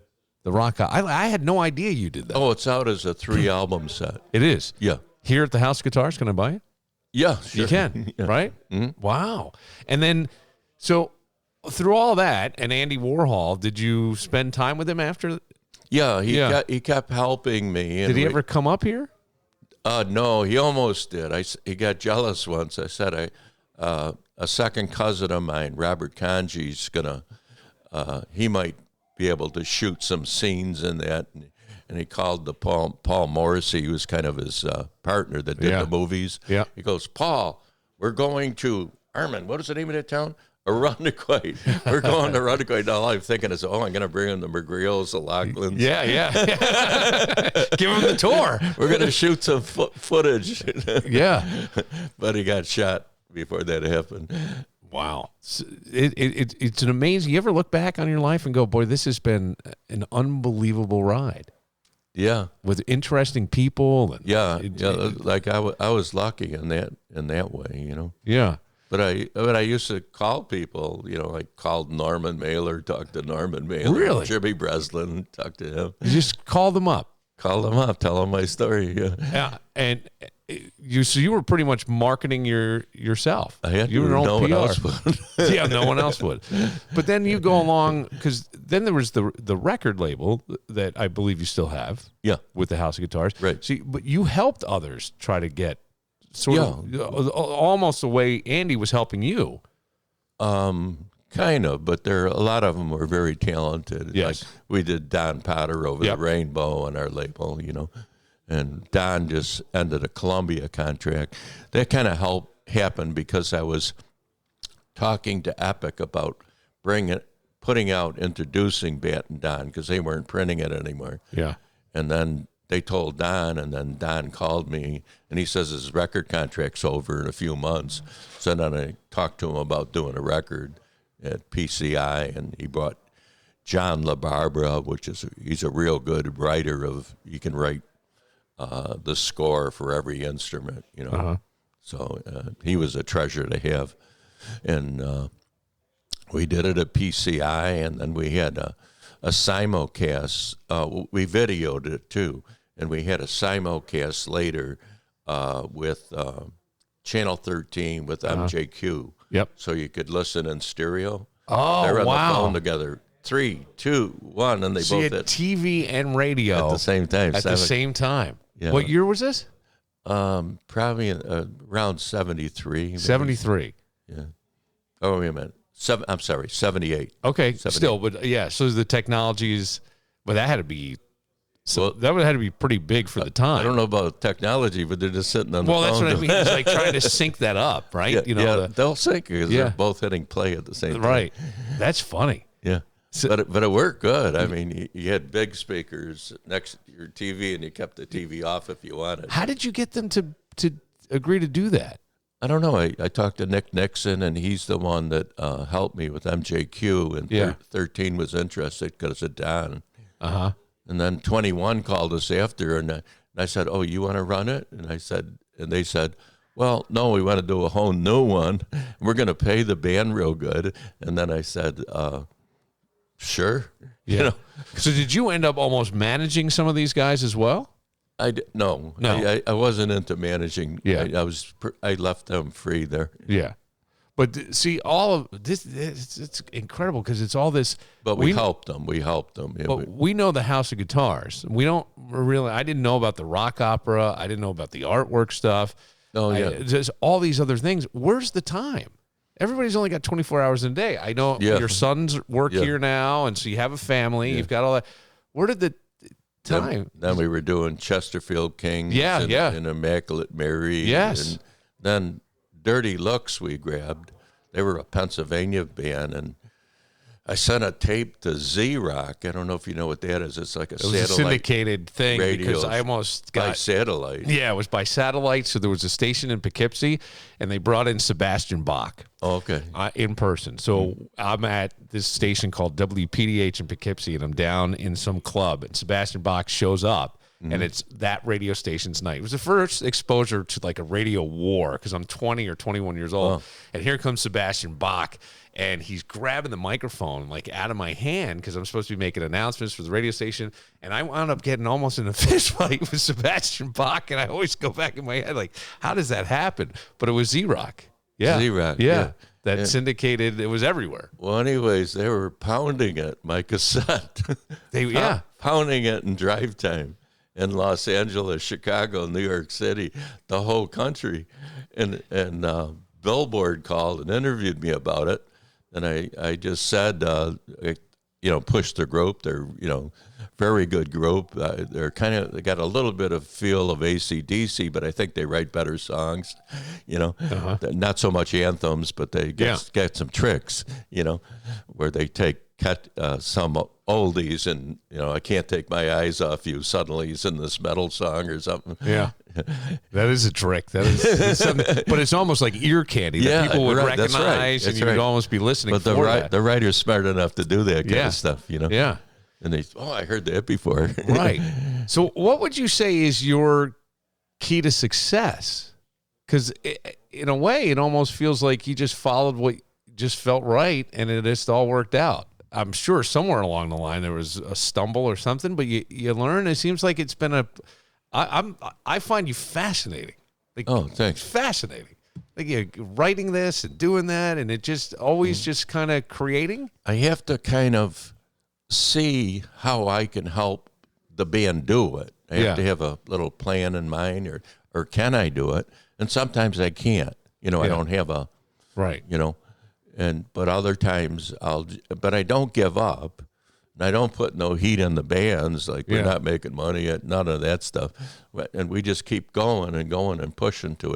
The Rock. I had no idea you did that. Oh, it's out as a 3-album set. It is. Yeah. Here at the House of Guitars, can I buy it? Yeah, sure. You can, right? Mm-hmm. Wow. And then, so through all that and Andy Warhol, did you spend time with him after? Yeah, he kept helping me. And did he ever come up here? No, he almost did. He got jealous once. I said, a second cousin of mine, Robert Conji's he might be able to shoot some scenes in that. And he called the Paul Morrissey, who was kind of his partner that did the movies. Yeah. He goes, Paul, we're going to Armand. What is the name of that town? Arundequoit. We're going to Arundequoit. All I'm thinking is, I'm going to bring him the McGreals, the Laughlins. Yeah. Give him the tour. We're going to shoot some footage. Yeah. But he got shot before that happened. Wow. It's an amazing. You ever look back on your life and go, boy, this has been an unbelievable ride. Yeah. With interesting people. And like I was lucky in that way, Yeah. But I used to call people, like called Norman Mailer, talked to Norman Mailer. Really? Jimmy Breslin, talked to him. You just call them up. Call them up, tell them my story. Yeah. And you were pretty much marketing yourself. I had to. You were No one PR. else would. Yeah, no one else would. But then you go along, because then there was the record label that I believe you still have. Yeah. With the House of Guitars. Right. See, but you helped others try to get sort of almost the way Andy was helping you. Kind of, but a lot of them were very talented. Yes. Like we did Don Potter over the Rainbow on our label, and Don just ended a Columbia contract. That kind of happened because I was talking to Epic about introducing Bat and Don, because they weren't printing it anymore. Yeah. And then they told Don, and then Don called me, and he says his record contract's over in a few months. So then I talked to him about doing a record at PCI, and he brought John LaBarbera, he's a real good writer he can write the score for every instrument, So he was a treasure to have. And we did it at PCI, and then we had a simulcast. We videoed it too, and we had a simulcast later with Channel 13 with MJQ. Yep. So you could listen in stereo. Oh, They're on wow. the phone together. 3, 2, 1, and they So both you had TV and radio at the same time. At the same time. Yeah. What year was this? Probably around 73. 73. Yeah. Oh, wait a minute. 78. Okay, 78. still, but yeah. So the technologies, but that had to be. So that would have to be pretty big for the time. I don't know about technology, but they're just sitting on the phone. Well, that's what I mean. It's like trying to sync that up, right? Yeah, they'll sync because they're both hitting play at the same time. Right. That's funny. Yeah. So, but it worked good. I mean, you had big speakers next to your TV, and you kept the TV off if you wanted. How did you get them to agree to do that? I don't know. I talked to Nick Nixon, and he's the one that helped me with MJQ, and 13 was interested because of Don. Uh-huh. And then 21 called us after, and I said, "Oh, you want to run it?" And they said, "Well, no, we want to do a whole new one. We're going to pay the band real good." And then I said, "Sure." Yeah. So did you end up almost managing some of these guys as well? No. I wasn't into managing. Yeah. I left them free there. Yeah. But see, all of this, it's incredible because it's all this. But we helped them. Yeah, but we know the House of Guitars. We don't really. I didn't know about the rock opera. I didn't know about the artwork stuff. Oh yeah. There's all these other things. Where's the time? Everybody's only got 24 hours in a day. I know your sons work here now, and so you have a family. Yeah. You've got all that. Where did the time? Then we were doing Chesterfield Kings. And Immaculate Mary. Yes. And then Dirty Looks we grabbed. They were a Pennsylvania band, and I sent a tape to Z-Rock. I don't know if you know what that is. It's like a satellite. It was a syndicated thing because I almost got... By satellite. Yeah, it was by satellite. So there was a station in Poughkeepsie, and they brought in Sebastian Bach. Oh, okay. In person. So I'm at this station called WPDH in Poughkeepsie, and I'm down in some club, and Sebastian Bach shows up. And it's that radio station's night. It was the first exposure to like a radio war because I'm 20 or 21 years old. Oh. And here comes Sebastian Bach, and he's grabbing the microphone like out of my hand because I'm supposed to be making announcements for the radio station. And I wound up getting almost in a fist fight with Sebastian Bach. And I always go back in my head like, how does that happen? But it was Z-Rock. Yeah. Z-Rock. Yeah. that syndicated. It was everywhere. Well, anyways, they were pounding it, my cassette. Pounding it in drive time in Los Angeles, Chicago, New York City, the whole country. And Billboard called and interviewed me about it. And I just said, push the group. They're, very good group. They got a little bit of feel of AC/DC, but I think they write better songs, not so much anthems, but they get some tricks, where they cut some oldies and, I can't take my eyes off you. Suddenly he's in this metal song or something. Yeah. That is a trick. That is something, but it's almost like ear candy that people would recognize, and you would almost be listening but for that. The writer's smart enough to do that kind of stuff, Yeah. And I heard that before. Right. So what would you say is your key to success? Because in a way, it almost feels like you just followed what just felt right, and it just all worked out. I'm sure somewhere along the line there was a stumble or something, but you learn. It seems like it's been I find you fascinating. Thanks. Fascinating. Like you're writing this and doing that, and it just always just kind of creating. I have to kind of see how I can help the band do it. I have to have a little plan in mind, or can I do it? And sometimes I can't. I don't have a right. But other times but I don't give up. And I don't put no heat in the bands, like we're not making money yet, none of that stuff. And we just keep going and pushing to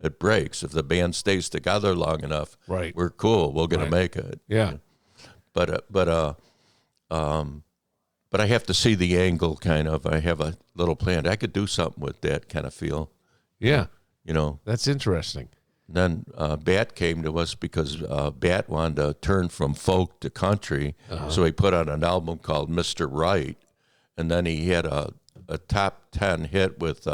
it breaks. If the band stays together long enough, right, we're cool. We're going to make it. Yeah. But I have to see the angle kind of. I have a little plan. I could do something with that kind of feel. Yeah. That's interesting. Then Bat came to us because Bat wanted to turn from folk to country, so he put out an album called Mr. Right, and then he had a top 10 hit with,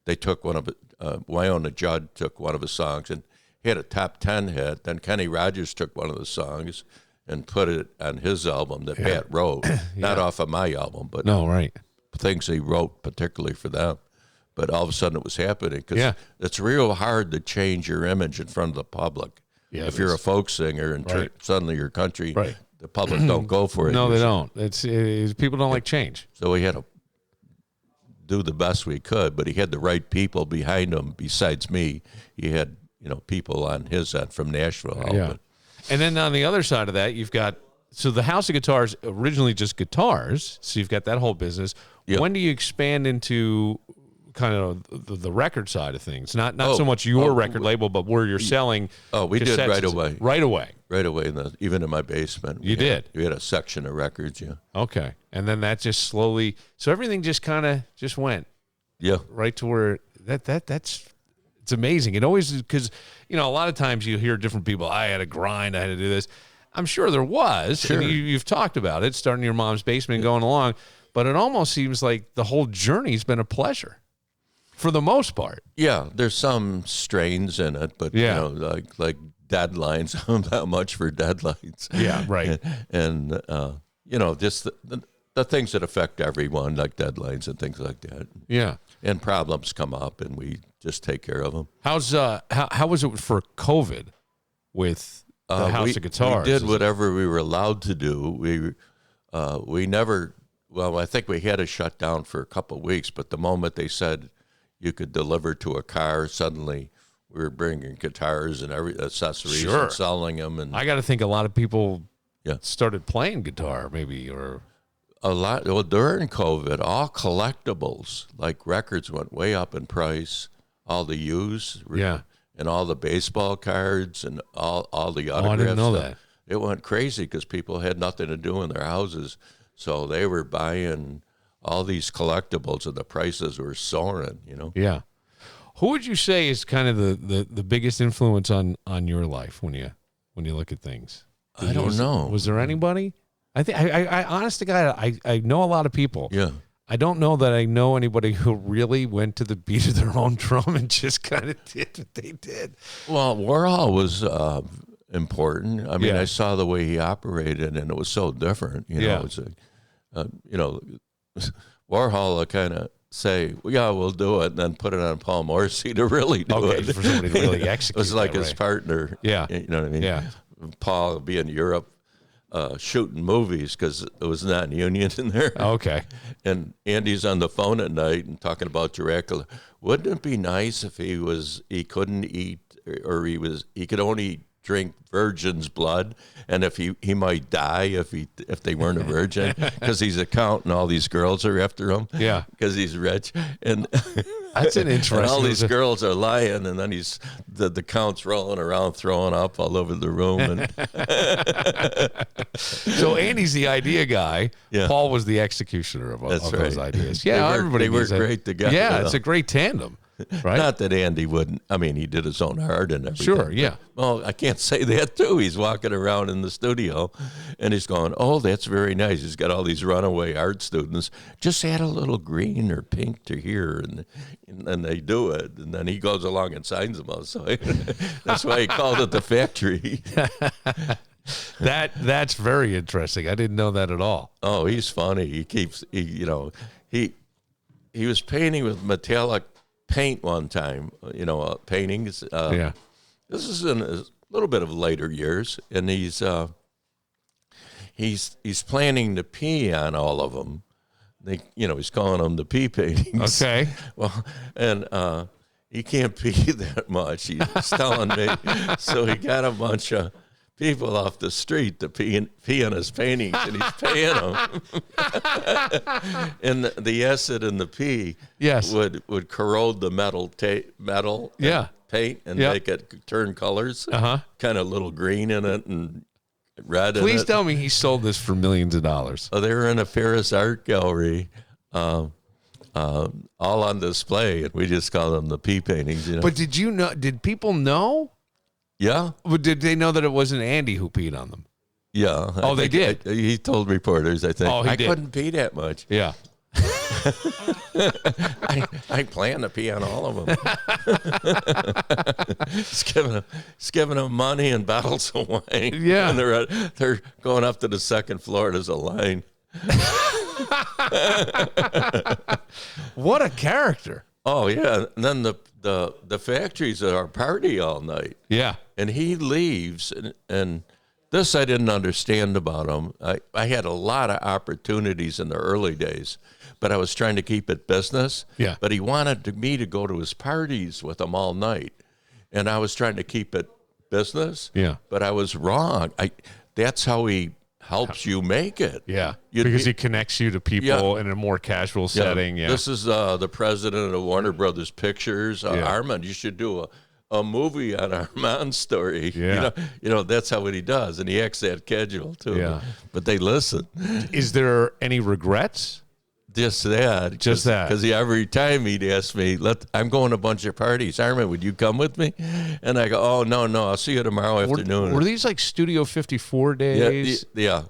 they took one of it, Wyona Judd took one of his songs, and he had a top 10 hit. Then Kenny Rogers took one of the songs and put it on his album that Bat wrote, not off of my album, but things he wrote particularly for them. But all of a sudden it was happening because it's real hard to change your image in front of the public. Yeah, if you're a folk singer and suddenly your country, the public don't go for it. No, they don't. It's people don't like change. So we had to do the best we could, but he had the right people behind him. Besides me, he had people on his end from Nashville. Yeah. And then on the other side of that, you've got the House of Guitars originally just guitars. So you've got that whole business. Yep. When do you expand into kind of the record side of things, not so much your record label, but where you're selling? We did right away. Right away. Even in my basement. We had a section of records. Yeah. Okay. And then that just slowly, so everything just kind of just went. Yeah. Right to where that's it's amazing. It always, because a lot of times you hear different people. I had to grind. I had to do this. I'm sure there was. Sure. And you've talked about it, starting in your mom's basement and going along. But it almost seems like the whole journey's been a pleasure. For the most part. Yeah, there's some strains in it, but like deadlines. I'm not much for deadlines. Yeah, right. And just the things that affect everyone, like deadlines and things like that. Yeah. And problems come up, and we just take care of them. How was it for COVID with the House of Guitars? We did whatever we were allowed to do. We never. Well, I think we had to shut down for a couple of weeks, but the moment they said you could deliver to a car, suddenly we were bringing guitars and every accessories and selling them. And I got to think a lot of people started playing guitar, maybe, or a lot. Well, during COVID, all collectibles like records went way up in price. All the used, and all the baseball cards and all the autographs. I didn't know stuff. that. It went crazy because people had nothing to do in their houses, so they were buying all these collectibles, and the prices were soaring, Yeah. Who would you say is kind of the biggest influence on your life when you look at things? I don't know. Was there anybody? I think I honest to God, I know a lot of people. Yeah. I don't know that I know anybody who really went to the beat of their own drum and just kind of did what they did. Well, Warhol was important. I mean, I saw the way he operated, and it was so different. It's like, Warhol kind of say, well, yeah, we'll do it, and then put it on Paul Morrissey to really do it. For somebody to really execute. It was like that, his right. partner. Yeah. You know what I mean? Yeah. Paul would be in Europe shooting movies because it was non-union in there. Okay. And Andy's on the phone at night and talking about Dracula. Wouldn't it be nice if he couldn't eat, or he could only drink virgin's blood, and if he might die if they weren't a virgin, because he's a count and all these girls are after him. Yeah. Because he's rich, and That's an interesting. and all these girls are lying, and then the count's rolling around, throwing up all over the room. And So Andy's the idea guy. Yeah. Paul was the executioner of those ideas. Yeah, they work great together. Yeah, though. it's a great tandem, right? Not that Andy wouldn't. I mean, he did his own art and everything. Sure, yeah. Well, I can't say that too. He's walking around in the studio, and he's going, "Oh, that's very nice." He's got all these runaway art students. Just add a little green or pink to here, and they do it. And then he goes along and signs them all. So that's why he called it the factory. That's very interesting. I didn't know that at all. Oh, he's funny. He was painting with metallic paint one time. Paintings. Yeah. This is in a little bit of later years, and he's planning to pee on all of them. He's calling them the pee paintings. Okay. Well, and he can't pee that much. He's telling me, so he got a bunch of people off the street to pee on his paintings, and he's paying them. And the acid in the pee, Yes. would corrode the metal. Yeah. Paint and Yep. make it turn colors. Uh-huh. Kind of little green in it and red in it. Please tell me he sold this for millions of dollars. Oh, they were in a Ferris Art Gallery, all on display, and we just call them the pea paintings. But did you know? Did people know? Yeah, But did they know that it wasn't Andy who peed on them? yeah. Oh, they did? He told reporters, I think. Oh, he I did. couldn't pee that much. Yeah. I plan to pee on all of them. He's giving them money and bottles of wine. Yeah. And they're going up to the second floor. There's a line. What a character. Oh, yeah. And then the factories at our party all night. Yeah. And he leaves, and this I didn't understand about him. I had a lot of opportunities in the early days, but I was trying to keep it business. Yeah. But he wanted me to go to his parties with him all night, and I was trying to keep it business. Yeah. But I was wrong. That's how he helps you make it. Yeah. You'd Because be- he connects you to people in a more casual setting. Yeah. This is the president of Warner Brothers Pictures. Yeah. Armand, you should do a movie on Armand's story. Yeah. That's how he does, and he acts that casual too. Yeah. But they listen. Is there any regrets? Just that. Because every time he'd ask me, I'm going to a bunch of parties. Armand, would you come with me? And I go, oh, no, I'll see you tomorrow afternoon. Were these like Studio 54 days? Yeah.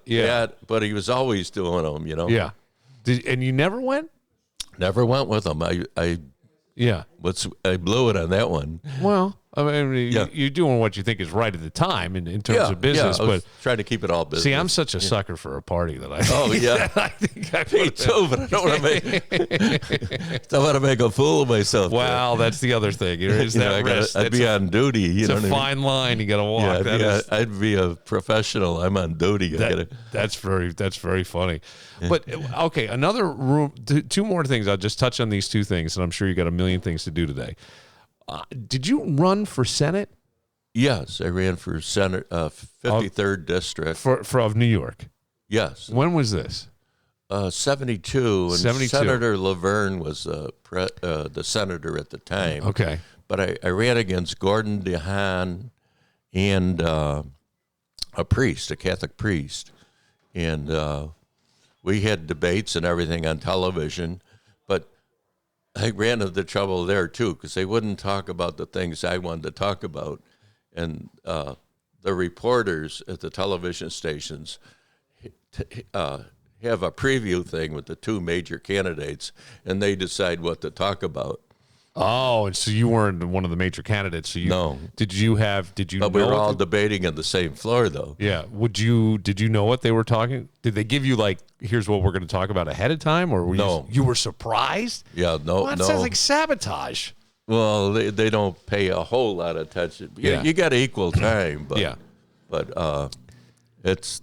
But he was always doing them, Yeah. And you never went? Never went with him. Yeah. I blew it on that one. Well, I mean, Yeah. you're doing what you think is right at the time in terms of business. I was But trying to keep it all business. see, I'm such a sucker for a party that I. Oh, yeah. I think I Me would've been- too, but I don't want to make a fool of myself. Well, that's the other thing. There is that risk. I'd be on duty. It's know a what I mean? fine line you got to walk. Yeah, I'd be a professional. I'm on duty. That's very funny. But okay, another room. Two more things. I'll just touch on these two things, and I'm sure you got a million things to do today. Did you run for Senate? Yes, I ran for Senate, 53rd District. For of New York. Yes. When was this? 72. And 72. Senator Laverne was the senator at the time. Okay. But I ran against Gordon DeHaan and a priest, a Catholic priest. And we had debates and everything on television. But I ran into trouble there, too, because they wouldn't talk about the things I wanted to talk about. And the reporters at the television stations have a preview thing with the two major candidates, and they decide what to talk about. Oh, and so you weren't one of the major candidates. So No. Did you But we were all debating on the same floor, though. Yeah. Did you know what they were talking? Did they give you like here's what we're going to talk about ahead of time, or No. you were surprised? Yeah, no, Well, that no. sounds like sabotage. Well, they don't pay a whole lot of attention. Yeah. You got equal time, but Yeah. it's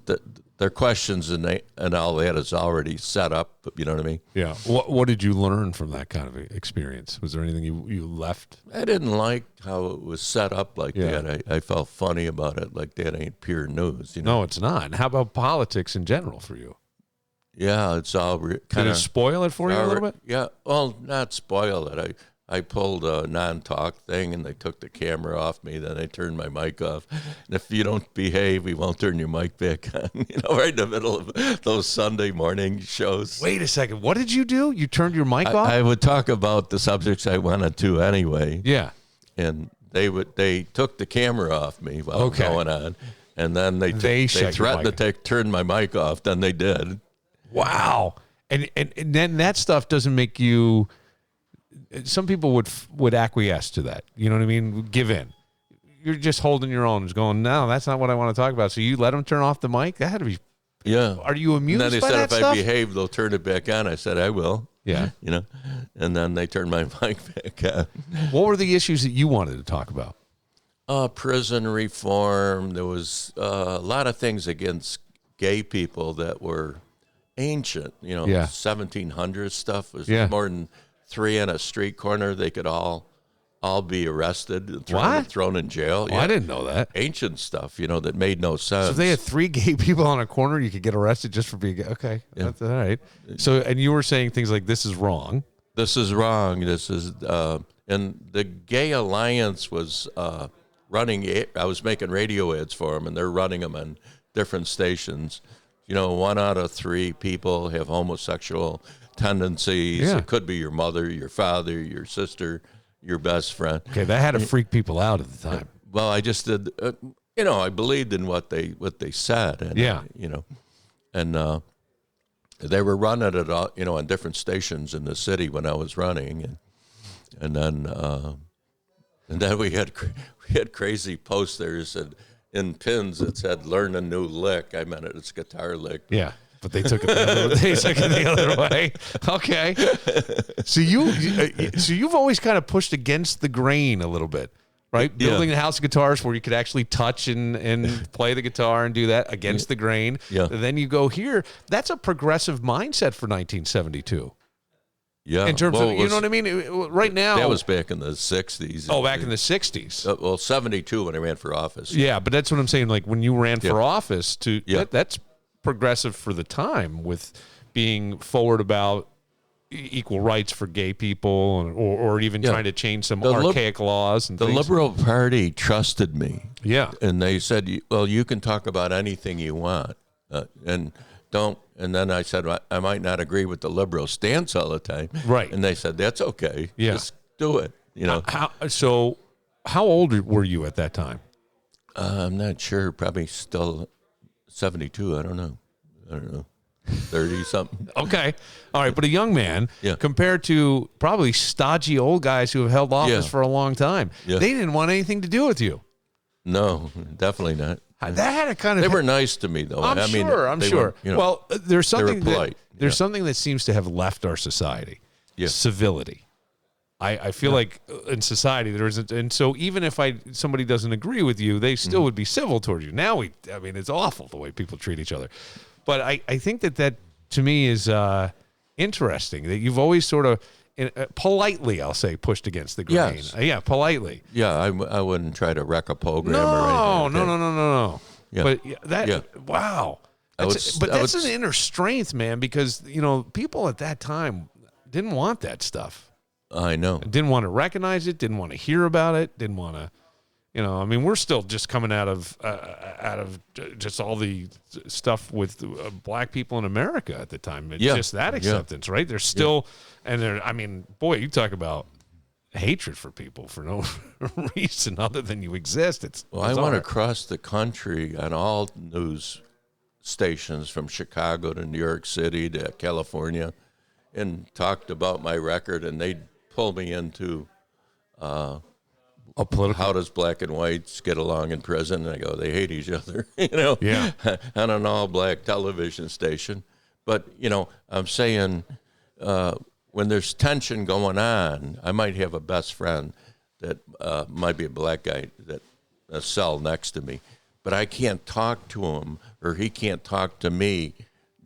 their questions and all that is already set up. You know what I mean? Yeah. What did you learn from that kind of experience? Was there anything you left? I didn't like how it was set up like Yeah. that. I felt funny about it, like that ain't pure news. You know? No, it's not. And how about politics in general for you? Yeah, it's all Did kind it of spoil it for you a little bit? Yeah, well, not spoil it. I pulled a non-talk thing, and they took the camera off me. Then they turned my mic off. And if you don't behave, we won't turn your mic back on. Right in the middle of those Sunday morning shows. Wait a second. What did you do? You turned your mic off? I would talk about the subjects I wanted to anyway. Yeah. And they took the camera off me while Okay. I'm going on, and then they shut your threatened mic. to turn my mic off. Then they did. Wow. And then that stuff doesn't make you. Some people would acquiesce to that. You know what I mean? Give in. You're just holding your own. Just going, no, that's not what I want to talk about. So you let them turn off the mic? That had to be. Yeah. Are you amused And then they by said that if stuff? I behave, they'll turn it back on. I said I will. Yeah. You know, and then they turned my mic back on. What were the issues that you wanted to talk about? Prison reform. There was a lot of things against gay people that were ancient. You know, Yeah. 1700s stuff was Yeah. more than 3 on a street corner. They could all be arrested and What? thrown in jail. Oh, I didn't know that. Ancient stuff, you know, that made no sense. So if they had 3 gay people on a corner, you could get arrested just for being gay. Okay, that's all right. So, and you were saying things like, this is wrong. This is wrong. This is, and the Gay Alliance was running. I was making radio ads for them, and they're running them on different stations. You know, 1 out of 3 people have homosexual tendencies. Yeah. It could be your mother, your father, your sister, your best friend. Okay, that had to freak people out at the time. Well, I just did. You know, I believed in what they said. And, Yeah. You know, and they were running it, you know, on different stations in the city when I was running, and then we had crazy posters and in pins that said "Learn a new lick." I meant it's guitar lick. Yeah, but they took it the other way. Okay, so you've always kind of pushed against the grain a little bit, right? Yeah. Building a house of guitars where you could actually touch and play the guitar and do that against the grain. Yeah. And then you go here. That's a progressive mindset for 1972. Yeah, In terms well, of, you know what I mean? Right now. That was back in the 60s. Oh, back in the 60s. Well, 72 when I ran for office. Yeah, but that's what I'm saying. Like when you ran for office, Yeah. that's progressive for the time with being forward about equal rights for gay people, or even trying to change some archaic laws and The things. Liberal Party trusted me. Yeah. And they said, well, you can talk about anything you want, and don't. And then I said, well, I might not agree with the liberal stance all the time. Right. And they said, that's okay. Yeah. Just do it. You know, How old were you at that time? I'm not sure. Probably still 72. I don't know. 30 something. Okay. All right. But a young man Yeah. compared to probably stodgy old guys who have held office Yeah. for a long time, Yeah. they didn't want anything to do with you. No, definitely not. That had a kind of. They were nice to me, though. I'm sure. they sure. were, you know, Well, there's something polite. there's Yeah. something that seems to have left our society. Yeah. Civility. I feel like in society there isn't, and so even if somebody doesn't agree with you, they still would be civil towards you. Now it's awful the way people treat each other. But I think that to me is interesting that you've always sort of politely, I'll say, pushed against the grain. Yes. Yeah, politely. Yeah, I wouldn't try to wreck a program or No. anything. No. Yeah. But that, Yeah. wow. That's an inner strength, man, because, people at that time didn't want that stuff. I know. Didn't want to recognize it, didn't want to hear about it, didn't want to, we're still just coming out of just all the stuff with black people in America at the time. It's just that acceptance, right? There's still, boy, you talk about hatred for people for no reason other than you exist. It's Well, I went across the country on all news stations from Chicago to New York City to California and talked about my record, and they'd pull me into a political. how does black and whites get along in prison? And I go, they hate each other, Yeah. On an all-black television station. But, I'm saying when there's tension going on, I might have a best friend that might be a black guy that a cell next to me, but I can't talk to him or he can't talk to me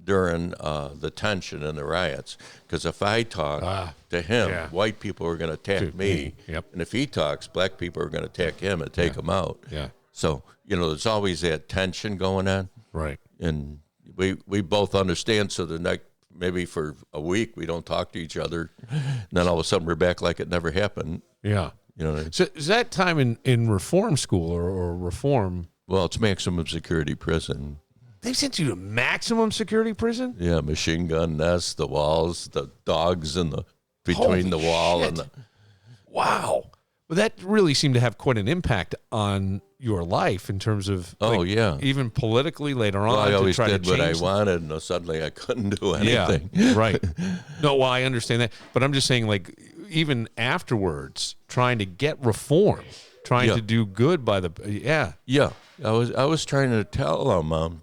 during the tension and the riots. Because if I talk to him, white people are going to attack me. Yep. And if he talks, black people are going to attack him and take him out. Yeah. So, there's always that tension going on. Right. And we both understand. So the next, maybe for a week, we don't talk to each other. And then all of a sudden we're back like it never happened. Yeah. You know what I mean? So is that time in reform school or reform? Well, it's maximum security prison. They sent you to maximum security prison? Yeah, machine gun nests, the walls, the dogs in the between the wall and the. Wow. Well, that really seemed to have quite an impact on your life in terms of even politically later on. Well, I always did what I things. wanted, and suddenly I couldn't do anything. Yeah, right. No, well, I understand that, but I'm just saying, like, even afterwards, trying to get reform, trying to do good by the Yeah, I was trying to tell them,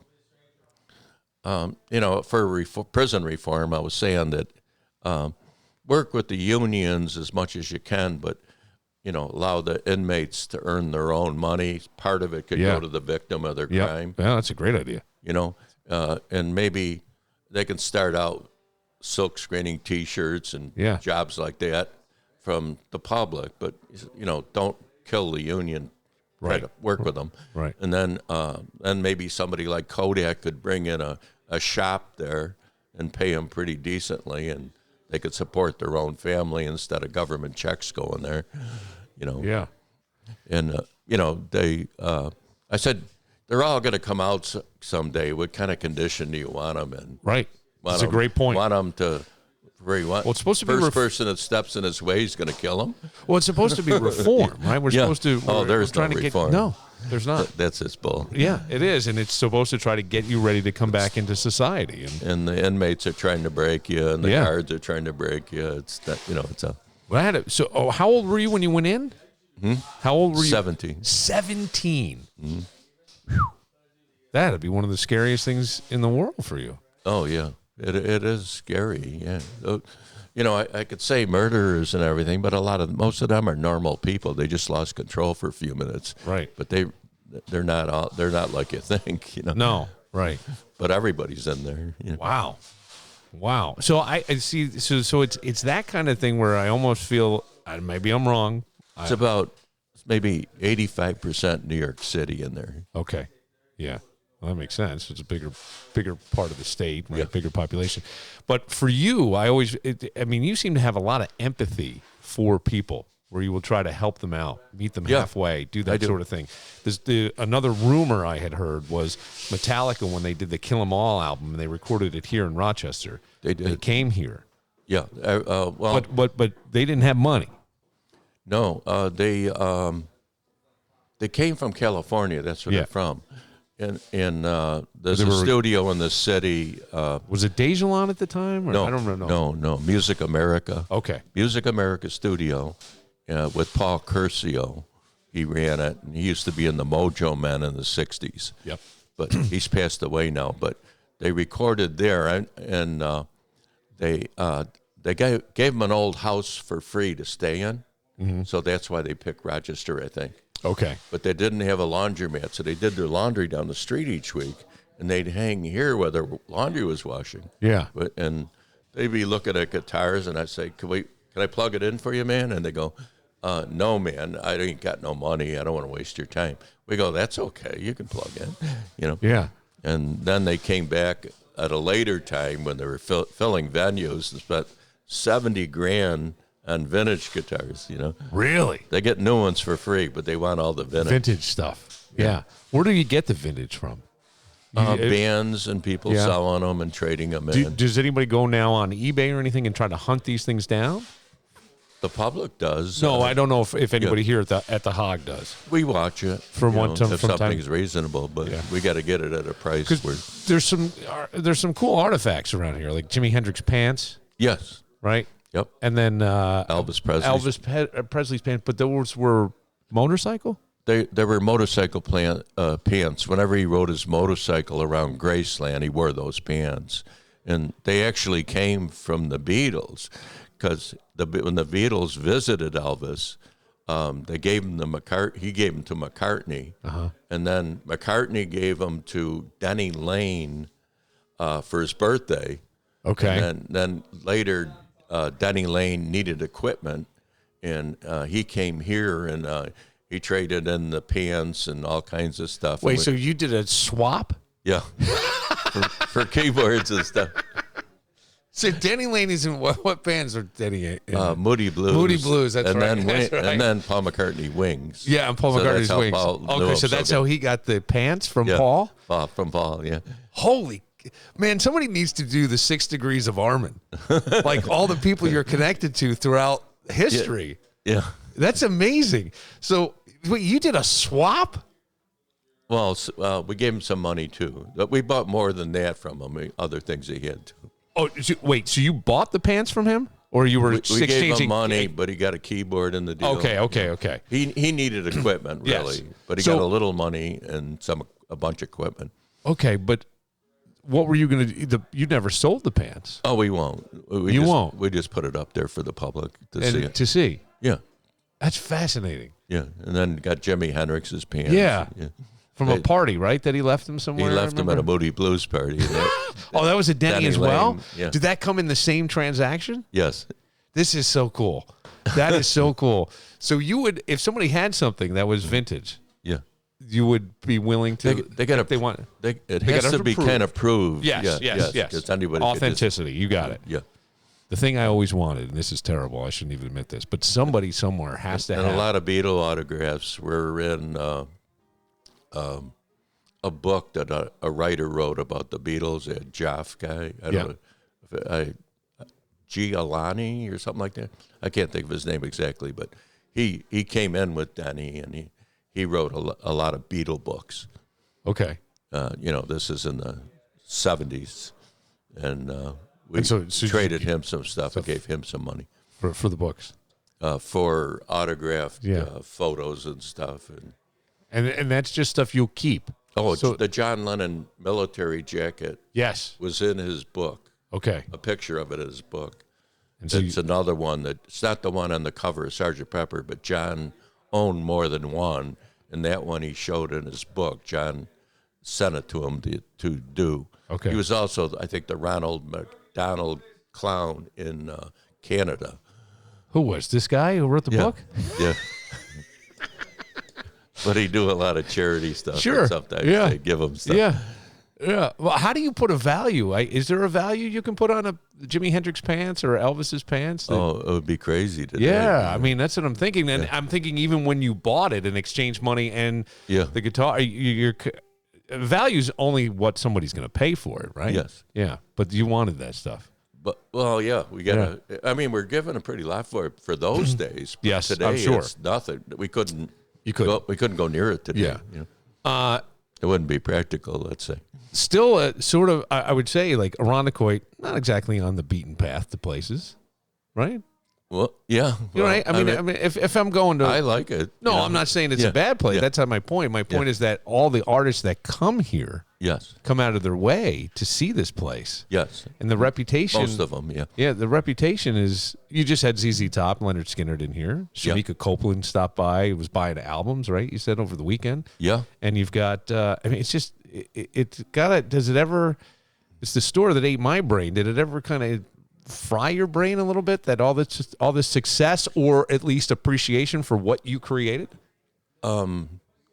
for prison reform, I was saying that work with the unions as much as you can, but allow the inmates to earn their own money. Part of it could go to the victim of their crime. Yeah, that's a great idea. And maybe they can start out silk screening T-shirts and jobs like that from the public, but don't kill the union. Try to work with them, right? And then maybe somebody like Kodak could bring in a shop there and pay them pretty decently, and they could support their own family instead of government checks going there. Yeah. And they. I said they're all going to come out someday. What kind of condition do you want them in? Right. That's a great point. Want them to. Well, it's supposed to be first person that steps in his way is going to kill him. Well, it's supposed to be reform, right? We're supposed to. There's trying no to reform. No, there's not. That's his bull. Yeah, it is, and it's supposed to try to get you ready to come back into society. And the inmates are trying to break you, and the guards are trying to break you. It's that it's a. Well, how old were you when you went in? How old were you? 17. 17. That'd be one of the scariest things in the world for you. Oh yeah. It is scary, yeah. I could say murderers and everything, but most of them are normal people. They just lost control for a few minutes, right? But they're not like you think, No, right. But everybody's in there. Wow. So I see. So it's that kind of thing where I almost feel maybe I'm wrong. It's about maybe 85% New York City in there. Okay, yeah. Well, that makes sense. It's a bigger part of the state, right? Bigger population. But for you, you seem to have a lot of empathy for people where you will try to help them out, meet them halfway, do that sort of thing. Another rumor I had heard was Metallica, when they did the Kill 'Em All album, and they recorded it here in Rochester. They did. They came here. Yeah. But they didn't have money. No, they came from California. That's where they're from. And there's a studio in the city. Was it Dejalon at the time? Or? No, I don't know. No. Music America. Okay. Music America studio with Paul Curcio. He ran it, and he used to be in the Mojo Men in the 60s. Yep. But he's passed away now. But they recorded there, and they gave him an old house for free to stay in. Mm-hmm. So that's why they picked Rochester, I think. Okay. But they didn't have a laundromat, so they did their laundry down the street each week, and they'd hang here where their laundry was washing. Yeah. And they'd be looking at guitars, and I'd say, can I plug it in for you, man? And they go, no, man, I ain't got no money. I don't want to waste your time. We go, that's okay. You can plug in, Yeah. And then they came back at a later time when they were filling venues and spent $70,000 on vintage guitars, Really? They get new ones for free, but they want all the vintage stuff. Yeah. Where do you get the vintage from? Bands and people selling them and trading them in. Does anybody go now on eBay or anything and try to hunt these things down? The public does. No, I don't know if anybody here at the H.O.G does. We watch it From one time. if something's reasonable, but we got to get it at a price where there's some cool artifacts around here, like Jimi Hendrix pants. Yes. Right. Yep. And then Elvis Presley's pants, but those were motorcycle. They were motorcycle pants. Whenever he rode his motorcycle around Graceland, he wore those pants. and they actually came from the Beatles, because when the Beatles visited Elvis, they gave him he gave them to McCartney, and then McCartney gave them to Denny Lane for his birthday. Okay. And then later, Denny Lane needed equipment, and he came here, and he traded in the pants and all kinds of stuff. Wait, so you did a swap? Yeah, for keyboards and stuff. So Denny Lane is in what bands are Denny in? Moody Blues. Moody Blues, that's and right. Then That's right. And then Paul McCartney Wings. Yeah, and Paul McCartney's Wings. Okay, so that's how he got the pants from Paul? From Paul, yeah. Holy, man, somebody needs to do the 6 Degrees of Armand. Like all the people you're connected to throughout history. Yeah. That's amazing. So wait, you did a swap? Well, we gave him some money, too. But we bought more than that from him, other things he had, too. Oh, wait, so you bought the pants from him? Or you were We exchanging? gave him money, but he got a keyboard in the deal. Okay. He needed equipment, really. Yes. But he So- got a little money and a bunch of equipment. Okay, but what were you going to do? You never sold the pants. Oh, we won't. You won't? We just put it up there for the public to see it. To see. Yeah. That's fascinating. Yeah. And then got Jimi Hendrix's pants. Yeah. Yeah. From a party, right? That he left him somewhere? He left him at a Moody Blues party. Oh, that was a Denny as well? Lane, yeah. Did that come in the same transaction? Yes. This is so cool. That is so cool. So you would, if somebody had something that was vintage, Yeah. you would be willing to. They got they want. It They has gotta to be prove. kind of proved. Yes. 'Cause anybody could just- Authenticity. You got it. Yeah. The thing I always wanted, and this is terrible. I shouldn't even admit this, but somebody somewhere has to And have a lot of Beatle autographs were in a book that a writer wrote about the Beatles, a Joff guy. I don't know. Giuliani or something like that. I can't think of his name exactly, but he came in with Denny, and he wrote a lot of Beatle books. Okay. This is in the 70s, and we so traded him some stuff and gave him some money For the books. for autographed Yeah. photos and stuff. And that's just stuff you'll keep. Oh, So- the John Lennon military jacket Yes. was in his book. Okay. A picture of it in his book. And so It's another one it's not the one on the cover of Sgt. Pepper, but John owned more than one, and that one he showed in his book. John sent it to him to do. Okay. He was also, I think, the Ronald McDonald clown in Canada. who was this guy who wrote the Yeah. book? Yeah. But he do a lot of charity stuff. Sure. And sometimes Yeah. they give him stuff. Yeah. Yeah. Well, how do you put a value? Is there a value you can put on a Jimi Hendrix pants or Elvis's pants? Oh, it would be crazy today. Yeah, I mean that's what I'm thinking, and I'm thinking even when you bought it and exchanged money and Yeah. the guitar, your value's only what somebody's going to pay for it, right? Yes. Yeah, but you wanted that stuff. But yeah, we got to. I mean, we're given a pretty lot for it for those days. But Yes, today I'm sure. it's nothing. We couldn't. You couldn't. We couldn't go near it today. Yeah. You know? It wouldn't be practical. Let's say. Still, sort of, I would say like Irondequoit, not exactly on the beaten path to places, right? Well, yeah. You know, right? I mean, if I'm going to, I like it. no, you know? I'm not saying it's Yeah. a bad place. Yeah. That's not my point. My point Yeah. is that all the artists that come here Yes. come out of their way to see this place. Yes. And the reputation. Most of them. Yeah. Yeah, the reputation is. You just had ZZ Top, Leonard Skinner in here. Yeah. Shamika Copeland stopped by. Was buying albums, right? You said over the weekend. Yeah. And you've got. I mean, it's just. It's got to. Does it ever? It's the store that ate my brain. Did it ever kind of fry your brain a little bit that all this success or at least appreciation for what you created?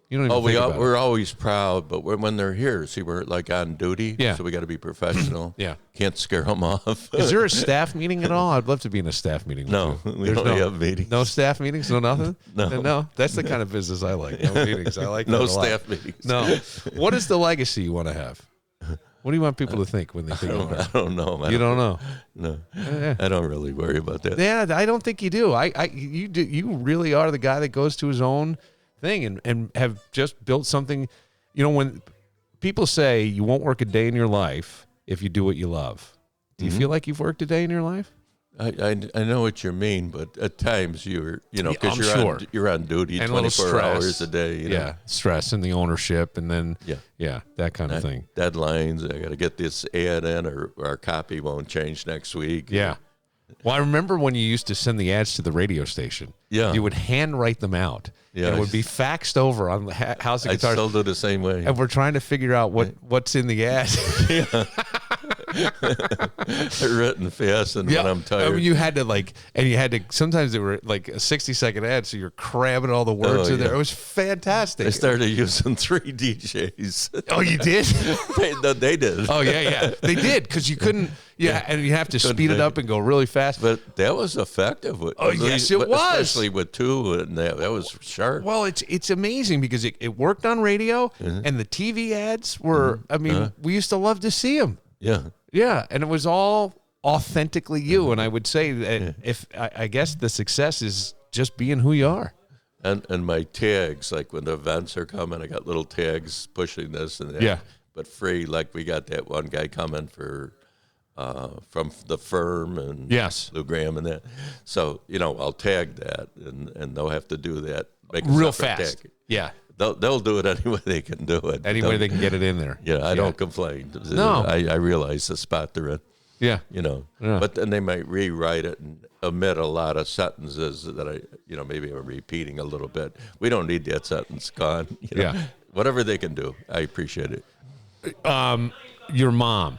You don't even think about it. We're always proud, but when they're here, see, we're like on duty. Yeah. So we got to be professional. Yeah. Can't scare them off. Is there a staff meeting at all? I'd love to be in a staff meeting. with No, you. we There's don't have meetings. No staff meetings. No nothing. No. No. That's the kind of business I like. No meetings. I like No that a lot. staff meetings. No. What is the legacy you want to have? What do you want people to think when they think I about it? don't know. You don't know. No, I don't really worry about that. Yeah, I don't think you do. You do. You really are the guy that goes to his own thing and have just built something. You know, when people say you won't work a day in your life if you do what you love, do you feel like you've worked a day in your life? I know what you mean, but at times because sure. you're on duty And 24 hours a day. Yeah, stress and the ownership, and then that kind of thing. Deadlines. I got to get this ad in, or our copy won't change next week. Yeah. Well, I remember when you used to send the ads to the radio station. Yeah. You would handwrite them out. Yeah. And it would be faxed over on the House of I Guitars. still do the same way. And we're trying to figure out what's in the ad. They're written fast, and when I'm tired. I mean, you had to sometimes they were like a 60-second ad, so you're cramming all the words in there. It was fantastic. I started using 3 DJs. Oh, you did? They did. Oh, yeah. They did, because you couldn't, and you have to speed it up and go really fast. But that was effective. Yes, it was. Especially with 2, and that was sharp. Well, it's amazing because it worked on radio, and the TV ads were, we used to love to see them. Yeah. Yeah, and it was all authentically you. And I would say that I guess the success is just being who you are. And my tags, like when the events are coming, I got little tags pushing this and that. Yeah. But free, like we got that one guy coming for from the firm and Yes. Lou Graham and that. So, I'll tag that, and they'll have to do that. Make a Real separate fast. tag. Yeah. They'll do it any way they can do it. Any way they can get it in there. Yeah, I don't complain. No. I realize the spot they're in. Yeah. Yeah. But then they might rewrite it and omit a lot of sentences that maybe I'm repeating a little bit. We don't need that sentence gone. Yeah. Whatever they can do, I appreciate it. Your mom,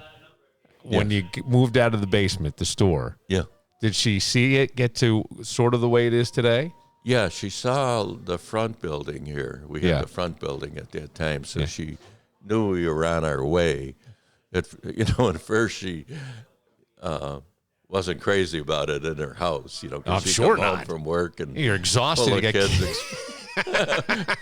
when you moved out of the basement, the store, Yeah. did she see it get to sort of the way it is today? Yeah, she saw the front building here. We had the front building at that time, so she knew we were on our way. At first she wasn't crazy about it in her house, I'm because she'd sure come home not. from work and You're exhausted. full You of got kids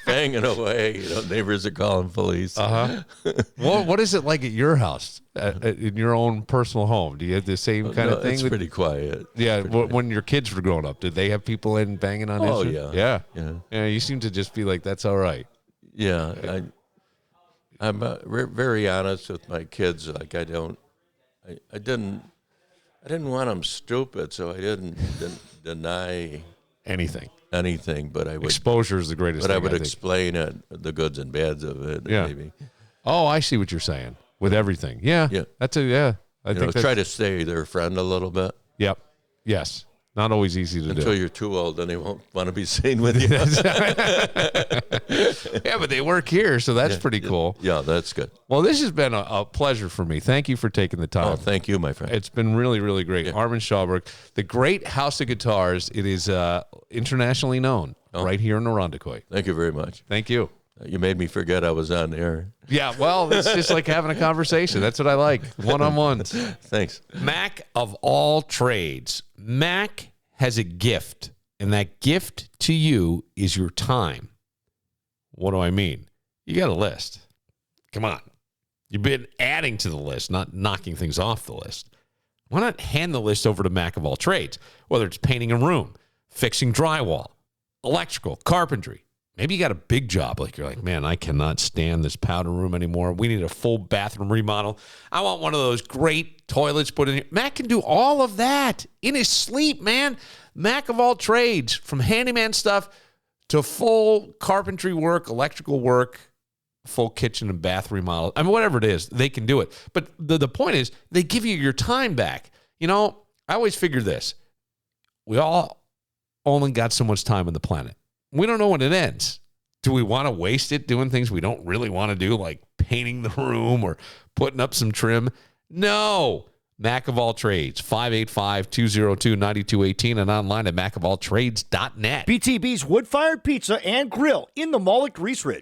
banging away. Neighbors are calling police. What is it like at your house, in your own personal home? Do you have the same kind of thing? It's pretty quiet. Yeah, when your kids were growing up, did they have people in banging on Oh, instruments? yeah. Yeah, you seem to just be like, that's all right. Yeah, I'm very honest with my kids. Like I didn't want them stupid, so I didn't deny Anything. but I would Exposure is the greatest But thing, I would think. explain it, the goods and bads of it. Yeah. Maybe. Oh, I see what you're saying. With everything. Yeah. Yeah. That's I think Try to stay their friend a little bit. Yep. Yes. Not always easy to Until do. you're too old, then they won't want to be seen with you. Yeah, but they work here, so that's pretty cool. Yeah, that's good. Well, this has been a pleasure for me. Thank you for taking the time. Oh, thank you, my friend. It's been really, really great. Armand Schaubroeck, the great House of Guitars. It is internationally known right here in Irondequoit. Thank you very much. Thank you. You made me forget I was on air. Yeah, well, it's just like having a conversation. That's what I like. One-on-ones. Thanks. Mac of all trades. Mac has a gift, and that gift to you is your time. What do I mean? You got a list. Come on. You've been adding to the list, not knocking things off the list. Why not hand the list over to Mac of all trades? Whether it's painting a room, fixing drywall, electrical, carpentry. Maybe you got a big job. Like you're like, man, I cannot stand this powder room anymore. We need a full bathroom remodel. I want one of those great toilets put in here. Mac can do all of that in his sleep, man. Mac of all trades, from handyman stuff to full carpentry work, electrical work, full kitchen and bath remodel. I mean, whatever it is, they can do it. But the point is, they give you your time back. I always figure this. We all only got so much time on the planet. We don't know when it ends. Do we want to waste it doing things we don't really want to do, like painting the room or putting up some trim? No. Mac of all trades, 585-202-9218 and online at macofalltrades.net. BTB's wood-fired pizza and grill in the Mall at Grease Ridge.